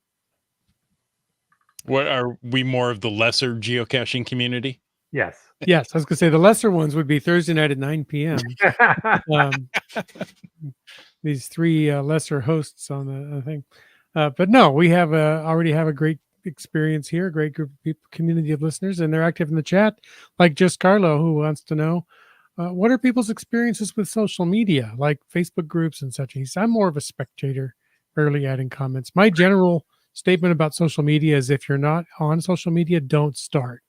What are we, more of the lesser geocaching community? Yes. Yes, I was going to say the lesser ones would be Thursday night at 9 p.m. These three lesser hosts on the thing. But no, we have already have a great experience here, a great group of people, community of listeners, and they're active in the chat. Like just Carlo, who wants to know, what are people's experiences with social media, like Facebook groups and such? I'm more of a spectator, rarely adding comments. My general statement about social media is if you're not on social media, don't start.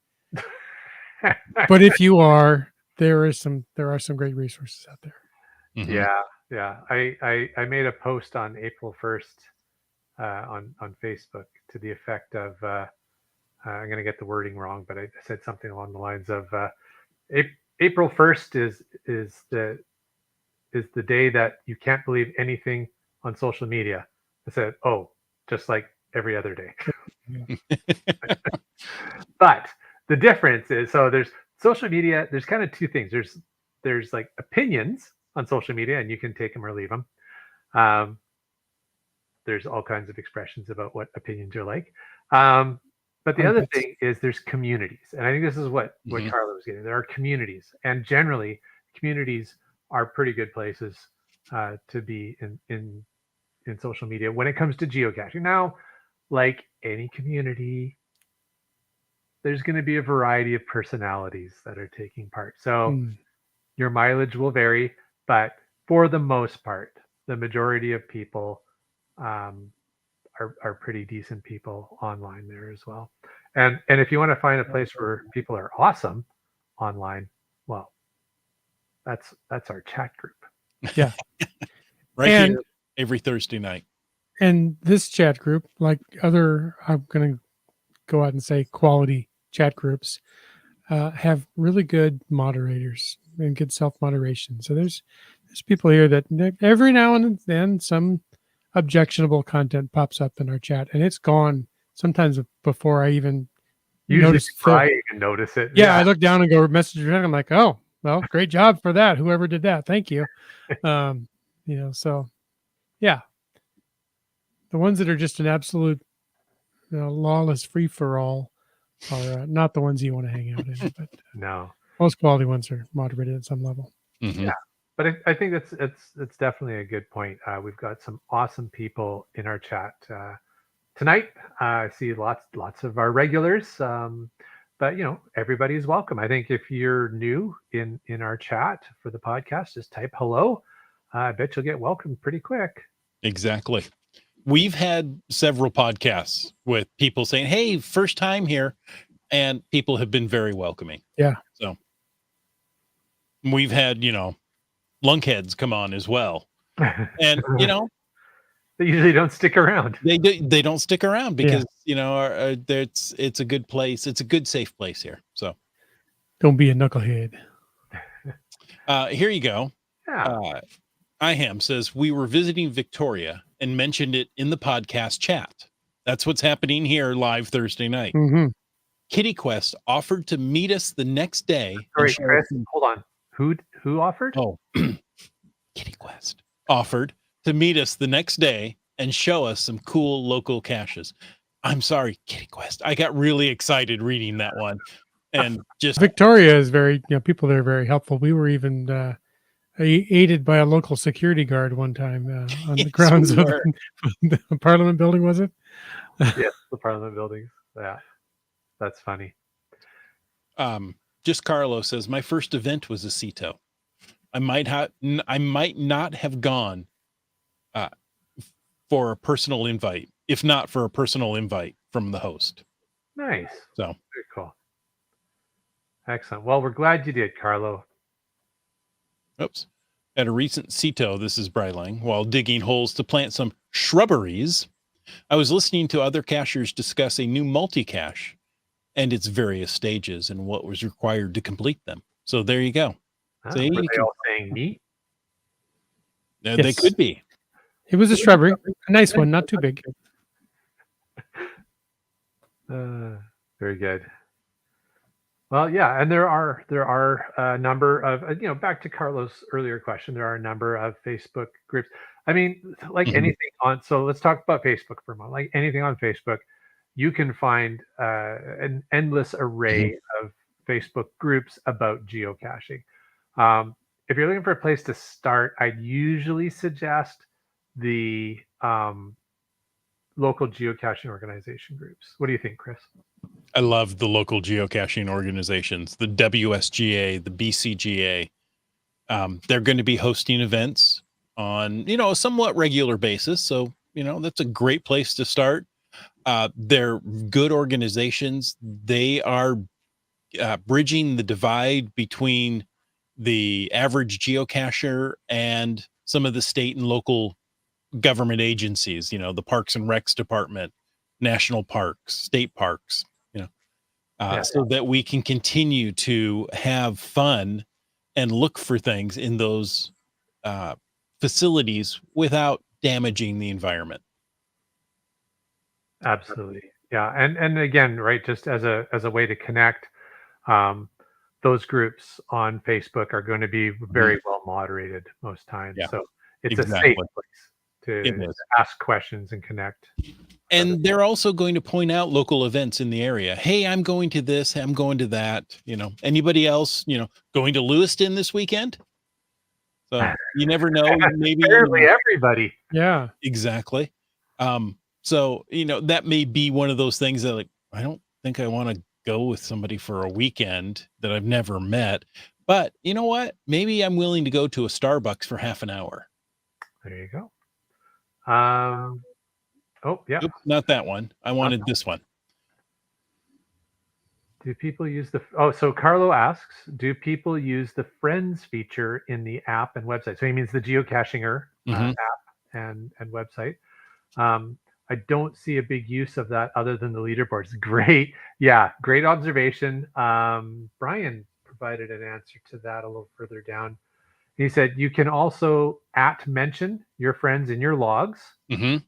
But if you are, there are some great resources out there. Mm-hmm. Yeah. I made a post on April 1st on Facebook to the effect of I'm going to get the wording wrong, but I said something along the lines of April 1st is the day that you can't believe anything on social media. I said, oh, just like every other day. But the difference is, so there's social media, there's kind of two things. there's like opinions on social media, and you can take them or leave them. Um, there's all kinds of expressions about what opinions are like. But the other thing is there's communities, and I think this is what Carla was getting. There are communities, and generally communities are pretty good places to be in social media when it comes to geocaching. Now, like any community, there's going to be a variety of personalities that are taking part. So your mileage will vary, but for the most part, the majority of people are pretty decent people online there as well. And if you want to find a place where people are awesome online, well, that's our chat group. Yeah. Right here every Thursday night. And this chat group, like other, I'm going to go out and say quality chat groups, have really good moderators and good self-moderation. So there's people here that every now and then some objectionable content pops up in our chat, and it's gone sometimes before I even notice it. Yeah, I look down and go message her, and I'm like, oh, well, great job for that. Whoever did that, thank you. So yeah, the ones that are just an absolute lawless free for all are not the ones you want to hang out in. But no, most quality ones are moderated at some level. Yeah, but I think it's definitely a good point. We've got some awesome people in our chat tonight. I see lots of our regulars, but everybody's welcome. I think if you're new in our chat for the podcast, just type hello. I bet you'll get welcomed pretty quick. Exactly. We've had several podcasts with people saying, "Hey, first time here," and people have been very welcoming. Yeah. So we've had, lunkheads come on as well, and they usually don't stick around. They don't stick around because it's a good place. It's a good, safe place here. So don't be a knucklehead. Here you go. Yeah. Iham says we were visiting Victoria and mentioned it in the podcast chat. That's what's happening here live Thursday night. Mm-hmm. Kitty Quest offered to meet us the next day. Sorry, Chris, hold on. Who offered? Oh, Kitty Quest offered to meet us the next day and show us some cool local caches. I'm sorry, Kitty Quest. I got really excited reading that one. And just Victoria is very, people there are very helpful. We were even aided by a local security guard one time on the grounds of the Parliament building, was it? Yes, the Parliament buildings. Yeah, that's funny. Just Carlo says, my first event was a CETO. I might not have gone for a personal invite, if not for a personal invite from the host. Nice. So very cool. Excellent. Well, we're glad you did, Carlo. Oops. At a recent CETO, this is Brylang, while digging holes to plant some shrubberies, I was listening to other cachers discuss a new multi-cache and its various stages and what was required to complete them. So there you go. Were they all saying meat? Yes. They could be. It was a shrubbery, a nice one, not too big. Very good. Well, yeah, and there are a number of back to Carlos' earlier question. There are a number of Facebook groups. I mean, like anything on. So let's talk about Facebook for a moment. Like anything on Facebook, you can find an endless array of Facebook groups about geocaching. If you're looking for a place to start, I'd usually suggest the local geocaching organization groups. What do you think, Chris? I love the local geocaching organizations, the WSGA, the BCGA. They're going to be hosting events on, a somewhat regular basis. So, that's a great place to start. They're good organizations. They are bridging the divide between the average geocacher and some of the state and local government agencies, the Parks and Recs Department, national parks, state parks, so that we can continue to have fun and look for things in those facilities without damaging the environment. Absolutely. Yeah. And again, right, just as a way to connect, those groups on Facebook are going to be very well moderated most times. Yeah, So it's a safe exactly. place It to is. ask questions and connect. And they're also going to point out local events in the area. Hey, I'm going to this, I'm going to that, anybody else, going to Lewiston this weekend? So you never know, maybe, Apparently everybody. Yeah. exactly. So, that may be one of those things that, like, I don't think I want to go with somebody for a weekend that I've never met, but you know what? Maybe I'm willing to go to a Starbucks for half an hour. There you go. Oh, yeah. Nope, not that one. I wanted this one. Do people use so Carlo asks, do people use the friends feature in the app and website? So he means the geocachinger Mhm. app and website. I don't see a big use of that other than the leaderboards. Great. Yeah, great observation. Brian provided an answer to that a little further down. He said you can also mention your friends in your logs, Mhm.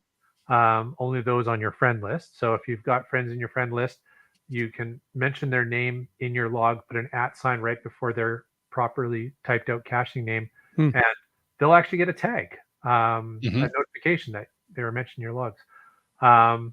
only those on your friend list. So if you've got friends in your friend list, you can mention their name in your log, put an @ right before their properly typed out caching name, Hmm. and they'll actually get a tag, a Mhm. notification that they were mentioned in your logs. That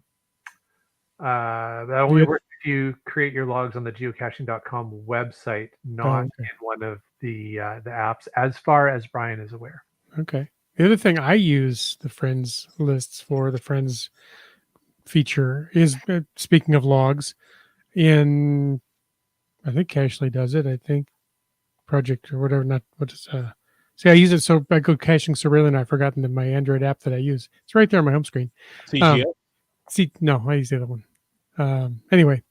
only Good. works if you create your logs on the geocaching.com website, not okay. in one of the apps, as far as Brian is aware. Okay. The other thing I use the friends lists for, the friends feature, is speaking of logs, in I think Cachly does it. I think Project or whatever. Not what is. See, I use it so I go caching so rarely, and I've forgotten my Android app that I use. It's right there on my home screen. CGO? No, I use the other one. Anyway,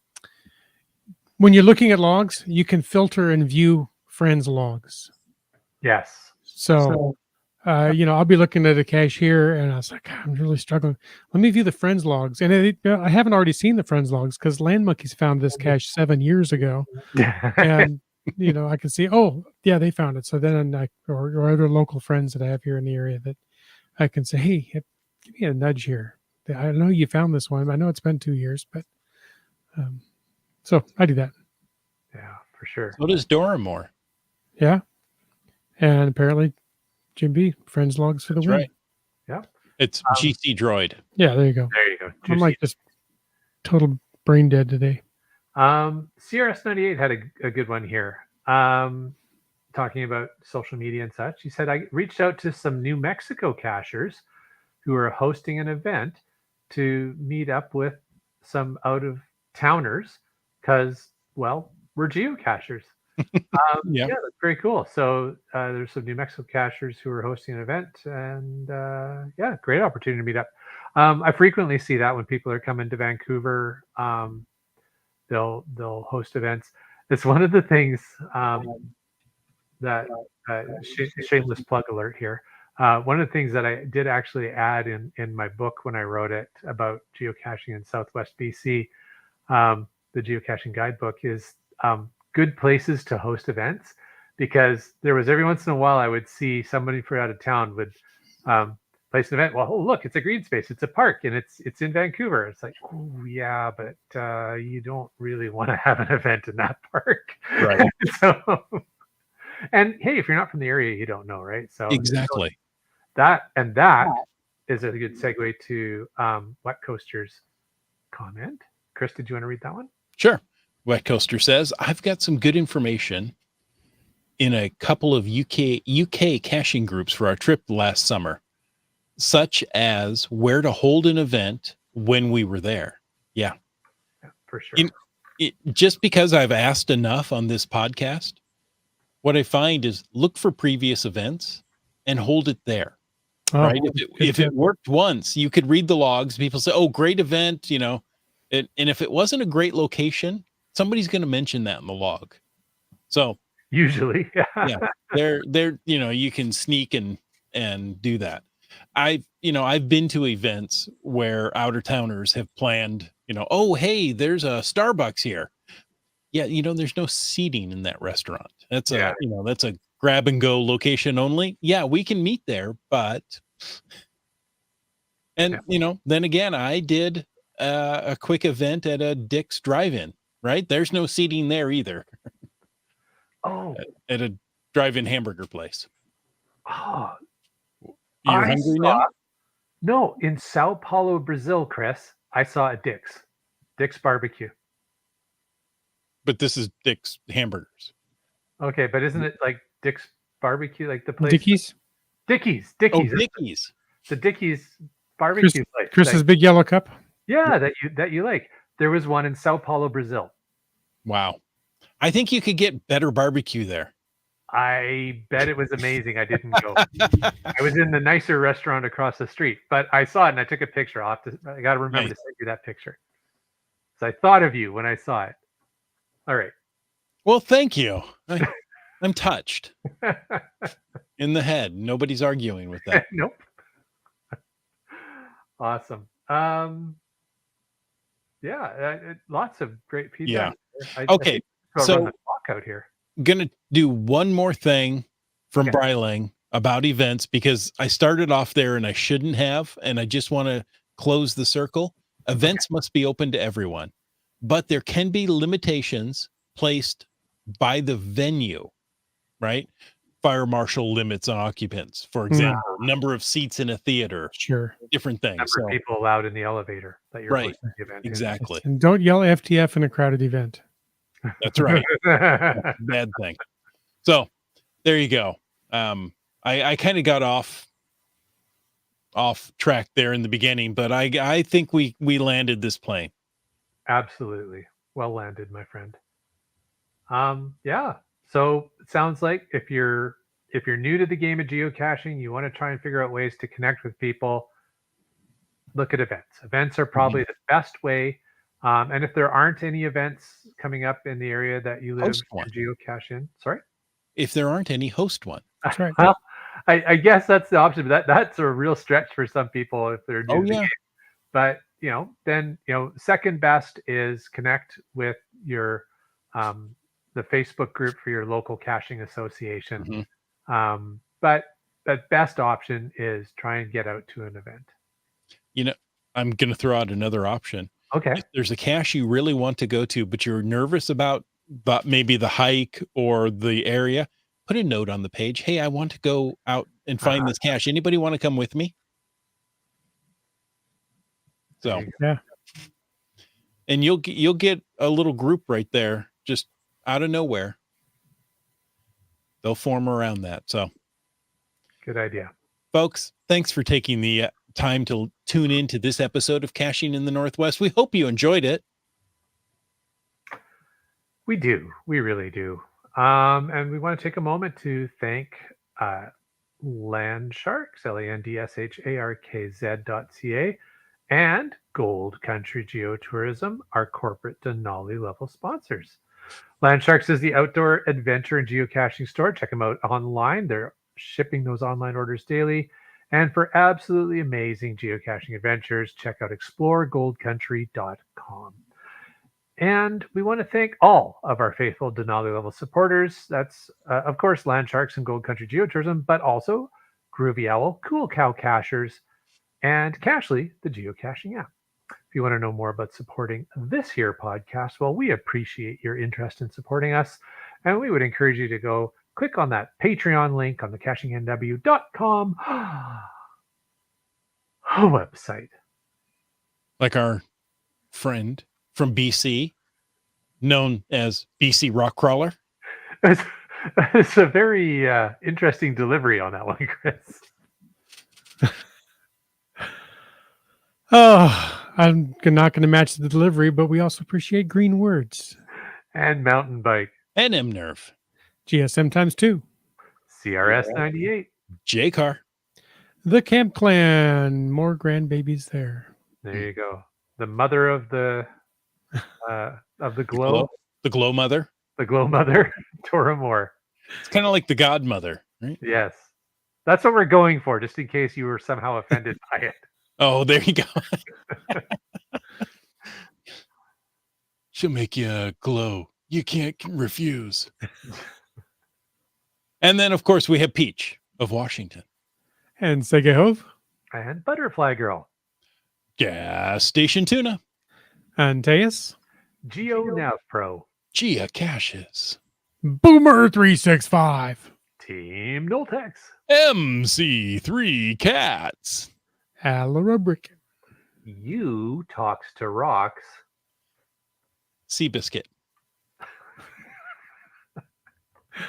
when you're looking at logs, you can filter and view friends' logs. Yes. So I'll be looking at a cache here, and I was like, I'm really struggling. Let me view the friends logs, and I haven't already seen the friends logs because Land Monkeys found this cache 7 years ago, and I can see, oh yeah, they found it. So then or other local friends that I have here in the area that I can say, hey, give me a nudge here. I know you found this one. I know it's been 2 years, but so I do that. Yeah, for sure. So does Doramore. Yeah, and apparently Jim B, friends logs for the That's win. right. Yeah. It's GC Droid. Yeah, there you go. There you go. I'm like just total brain dead today. CRS98 had a good one here. Talking about social media and such. He said, I reached out to some New Mexico cachers who are hosting an event to meet up with some out of towners because, well, we're geocachers. Yeah. That's very cool. So there's some New Mexico cachers who are hosting an event, and great opportunity to meet up. I frequently see that when people are coming to Vancouver, they'll host events. It's one of the things that shameless plug alert here. One of the things that I did actually add in my book when I wrote it about geocaching in Southwest BC, the geocaching guidebook, is good places to host events, because there was every once in a while I would see somebody from out of town would place an event. Well, oh, look, it's a green space, it's a park, and it's in Vancouver. It's like, oh yeah, but you don't really want to have an event in that park, Right. so. And hey, if you're not from the area, you don't know, right? So Exactly. that is a good segue to Wet Coaster's comment. Chris, did you want to read that one? Sure. Wet Coaster says, I've got some good information in a couple of UK caching groups for our trip last summer, such as where to hold an event when we were there. Yeah. For sure. Just because I've asked enough on this podcast, what I find is look for previous events and hold it there. Right. If it worked once, you could read the logs. People say, oh, great event, and if it wasn't a great location, somebody's going to mention that in the log. So usually, yeah, they're, you can sneak and do that. I've been to events where outer towners have planned, oh, hey, there's a Starbucks here. Yeah, there's no seating in that restaurant. That's that's a grab and go location only. Yeah, we can meet there, but then again, I did a quick event at a Dick's Drive-In, right? There's no seating there either. Oh, at a drive-in hamburger place. oh, You're I hungry saw, now? no, in Sao Paulo, Brazil, Chris, I saw a Dick's Barbecue. But this is Dick's Hamburgers. Okay, but isn't it like Dick's Barbecue, like the place? Dickies. Dickies, Oh, Dickies, Dickies. the Dickies Chris, barbecue place. Chris's big yellow cup. Yeah, that you like. There was one in Sao Paulo, Brazil. Wow. I think you could get better barbecue there. I bet it was amazing. I didn't go. I was in the nicer restaurant across the street, but I saw it and I took a picture. I got to remember to send you that picture. So I thought of you when I saw it. All right. Well, thank you. I'm touched in the head. Nobody's arguing with that. Nope. Awesome. Yeah, lots of great feedback. Yeah. Okay. So run the clock out here. Gonna do one more thing from Okay. Brylang about events because I started off there and I shouldn't have, and I just want to close the circle. Events must be open to everyone, but there can be limitations placed by the venue, right? Fire marshal limits on occupants, for example, number of seats in a theater, Sure, different things. Number of people allowed in the elevator that you're Right. hosting the event in. Exactly. and don't yell FTF in a crowded event. That's right. Bad thing. So there you go. I kind of got off track there in the beginning, but I think we landed this plane. Absolutely. Well landed, my friend. Yeah. So it sounds like if you're new to the game of geocaching, you want to try and figure out ways to connect with people, look at events. Events are probably the best way. And if there aren't any events coming up in the area that you live and geocache in, sorry? If there aren't any, host one. That's right. Well, I guess that's the option, but that's a real stretch for some people if they're new to the game. But then second best is connect with your the Facebook group for your local caching association. But the best option is try and get out to an event. I'm going to throw out another option. Okay. If there's a cache you really want to go to, but you're nervous about maybe the hike or the area, put a note on the page. Hey, I want to go out and find this cache. Anybody want to come with me? So, yeah. And you'll get a little group right there, just out of nowhere. They'll form around that. So, good idea, folks. Thanks for taking the time to tune into this episode of Caching in the Northwest. We hope you enjoyed it. We do. We really do. And we want to take a moment to thank Landsharks, LANDSHARKZ.ca, and Gold Country Geotourism, our corporate Denali level sponsors. Landsharks is the outdoor adventure and geocaching store. Check them out online. They're shipping those online orders daily. And for absolutely amazing geocaching adventures, check out exploregoldcountry.com. And we want to thank all of our faithful Denali level supporters. That's, of course, Landsharks and Gold Country Geotourism, but also Groovy Owl, Cool Cow Cachers, and Cachly, the geocaching app. If you want to know more about supporting this here podcast, well, we appreciate your interest in supporting us. And we would encourage you to go click on that Patreon link on the CachingNW.com website. Like our friend from BC, known as BC Rock Crawler. It's a very interesting delivery on that one, Chris. Oh, I'm not going to match the delivery, but we also appreciate green words. And mountain bike. And M-Nerve. GSM times 2. CRS 98. J-Car. The Camp Clan. More grandbabies there. There you go. The mother of the glow. The glow mother. The glow mother, Tora Moore. It's kind of like the godmother, right? Yes. That's what we're going for, just in case you were somehow offended by it. Oh, there you go. She'll make you glow. You can't refuse. And then, of course, we have Peach of Washington. And Segehove. And Butterfly Girl. Gas Station Tuna. And Teus. GeoNav Pro. Geocaches. Boomer 365. Team Noltex. MC3 Cats. Alarabrick. You Talks to Rocks. Seabiscuit. How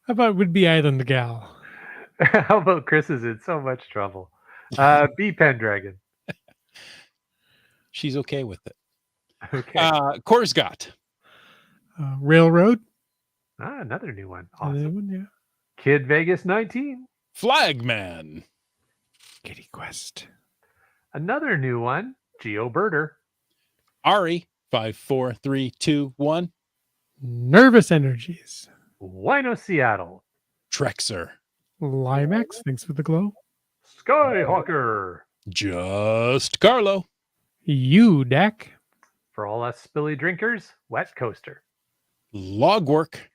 about Would-Be Island Gal? How about Chris is in so much trouble? B Pendragon. She's okay with it. Okay. Korsgott. Railroad. Another new one. Another Awesome. one, yeah. Kid Vegas 19. Flagman. Kitty Quest. Another new one. GeoBirder. Ari. 54321. Nervous Energies. Wino Seattle. Trexer. Limax. Thanks for the glow. Skyhawker. Just Carlo. UDAC. For all us spilly drinkers, Wet Coaster. Logwork.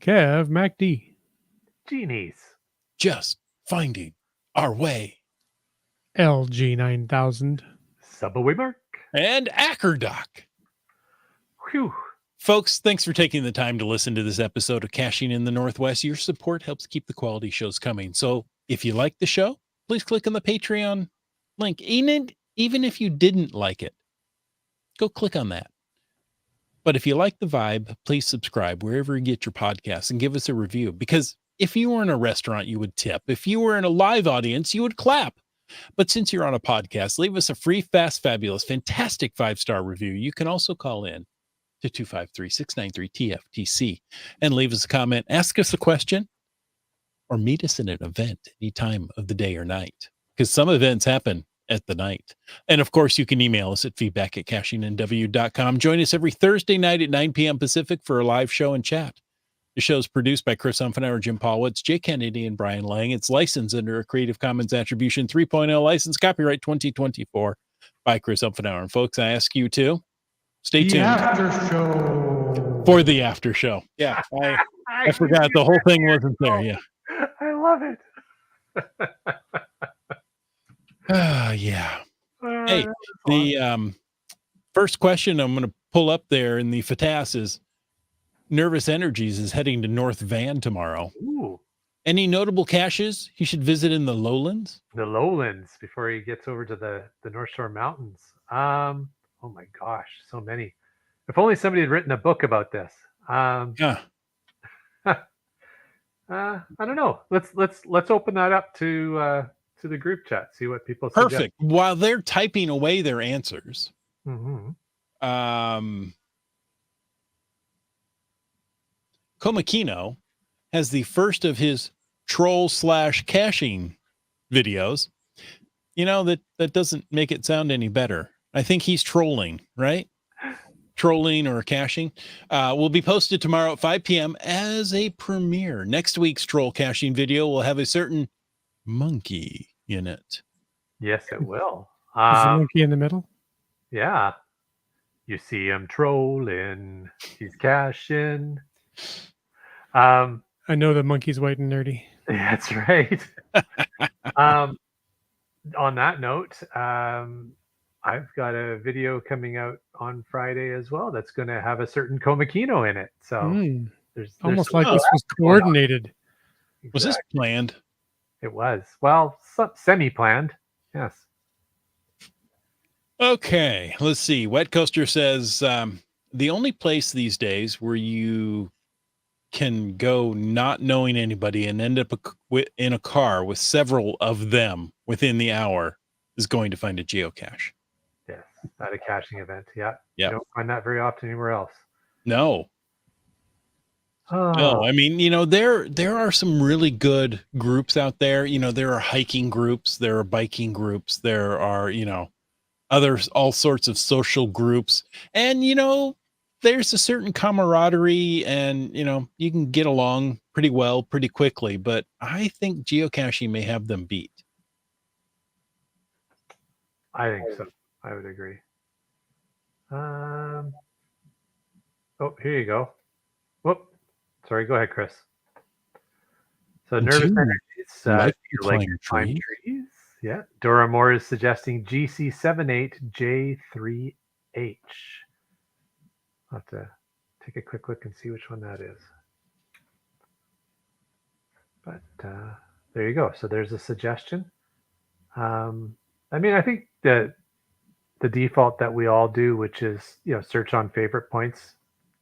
Kev MacD. Genies. Just finding our way. LG 9000. Subway Mark. And Ackerdoc. Whew. Folks, thanks for taking the time to listen to this episode of Caching in the Northwest. Your support helps keep the quality shows coming. So if you like the show, please click on the Patreon link. Even if you didn't like it, go click on that. But if you like the vibe, please subscribe wherever you get your podcasts and give us a review. Because if you were in a restaurant, you would tip. If you were in a live audience, you would clap. But since you're on a podcast, leave us a free, fast, fabulous, fantastic 5-star review. You can also call in to 253-693-TFTC and leave us a comment, ask us a question, or meet us at an event any time of the day or night. Because some events happen at the night. And of course, you can email us at feedback@cachingandw.com. Join us every Thursday night at 9 p.m. Pacific for a live show and chat. The show is produced by Chris Umfenauer, Jim Paulwitz, Jay Kennedy, and Brian Lang. It's licensed under a Creative Commons Attribution 3.0 license, copyright 2024 by Chris Umfenauer. And folks, I ask you to stay tuned After show. for the after show. Yeah, I forgot the whole thing wasn't there. Yeah. I love it. Yeah. Hey, the first question I'm going to pull up there in the FATAS is Nervous Energies is heading to North Van tomorrow. Ooh, Any notable caches he should visit in the lowlands? the lowlands before he gets over to the North Shore Mountains. Oh my gosh, so many. If only somebody had written a book about this. Yeah. I don't know. Let's open that up to the group chat. See what people suggest. Perfect. While they're typing away their answers, Mm-hmm. Komakino has the first of his troll/caching videos. You know, that doesn't make it sound any better. I think he's trolling, right? Trolling or caching will be posted tomorrow at 5 p.m. as a premiere. Next week's troll caching video will have a certain monkey in it. Yes, it will. Is the monkey in the middle? Yeah. You see him trolling. He's cashing. I know the monkey's white and nerdy. That's right. On that note, I've got a video coming out on Friday as well that's going to have a certain Komakino in it. So there's Almost some- like this was coordinated. Was this planned? It was. Well, semi-planned. Yes. Okay, let's see. Wet Coaster says the only place these days where you can go not knowing anybody and end up in a car with several of them within the hour is going to find a geocache. Yes. At a caching event. Yeah. Yeah. You don't find that very often anywhere else. No, Oh, no. I mean, you know, there are some really good groups out there. You know, there are hiking groups, there are biking groups, there are, you know, all sorts of social groups. And, you know, there's a certain camaraderie and, you know, you can get along pretty well, pretty quickly. But I think geocaching may have them beat. I think so. I would agree. Oh, here you go. Whoop. Sorry, go ahead, Chris. So Do nervous you energies. like You to like climb to climb trees? trees. Yeah. Dora Moore is suggesting GC78J3H. I'll have to take a quick look and see which one that is. But there you go. So there's a suggestion. I mean, I think that the default that we all do, which is search on favorite points,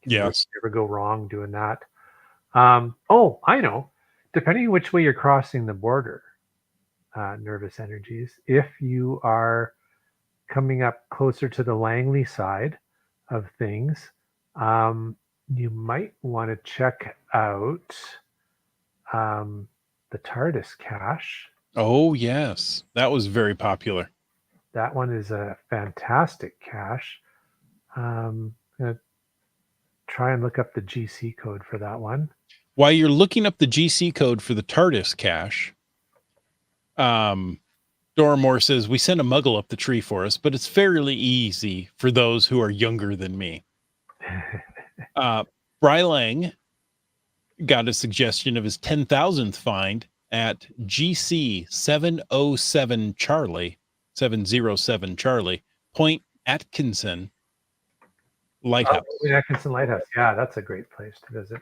can Yes. never go wrong doing that. Oh, I know. Depending which way you're crossing the border, nervous energies. If you are coming up closer to the Langley side of things, you might want to check out the TARDIS cache. Oh, yes. That was very popular. That one is a fantastic cache. I'm going to try and look up the GC code for that one. While you're looking up the GC code for the TARDIS cache, Doramore says, we sent a muggle up the tree for us, but it's fairly easy for those who are younger than me. Brylang got a suggestion of his 10,000th find at GC 707 Charlie, 707 Charlie, Point Atkinson Lighthouse. Point Atkinson Lighthouse. Yeah, that's a great place to visit.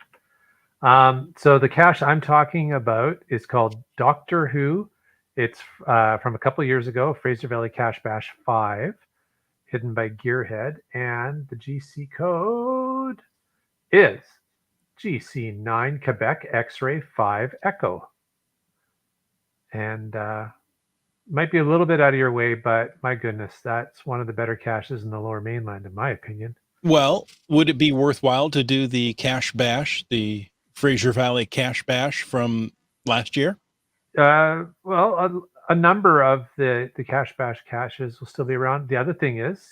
So the cache I'm talking about is called Doctor Who. It's from a couple of years ago, Fraser Valley Cache Bash 5, hidden by Gearhead. And the GC code is GC9 Quebec X-Ray 5 Echo. And might be a little bit out of your way, but my goodness, that's one of the better caches in the Lower Mainland, in my opinion. Well, would it be worthwhile to do the Cache Bash, the Fraser Valley Cache Bash from last year? Well, a number of the Cache Bash caches will still be around. The other thing is,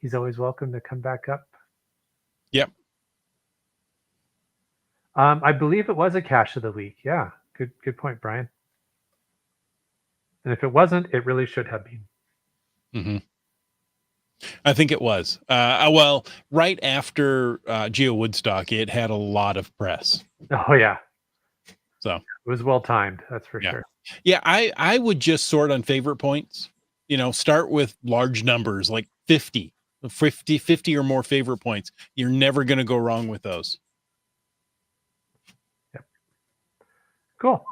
he's always welcome to come back up. Yep. I believe it was a cache of the week. Yeah, good point, Brian. And if it wasn't, it really should have been. Mm-hmm. I think it was. Well, right after Geo Woodstock, it had a lot of press. Oh, yeah. So it was well timed, that's for sure. Yeah, I would just sort on favorite points. Start with large numbers like 50 or more favorite points. You're never going to go wrong with those. Yep. Cool.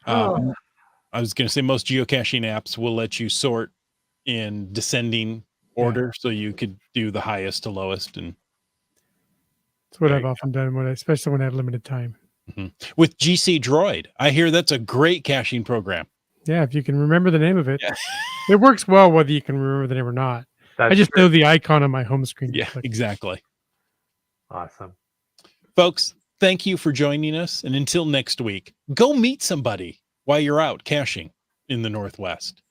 I was going to say most geocaching apps will let you sort in descending order, so you could do the highest to lowest. And that's what I've often done, especially when I have limited time. Mm-hmm. With GC Droid, I hear that's a great caching program. Yeah, if you can remember the name of it. It works well whether you can remember the name or not. I just know the icon on my home screen. Yeah, exactly. Awesome. Folks, thank you for joining us. And until next week, go meet somebody while you're out caching in the Northwest.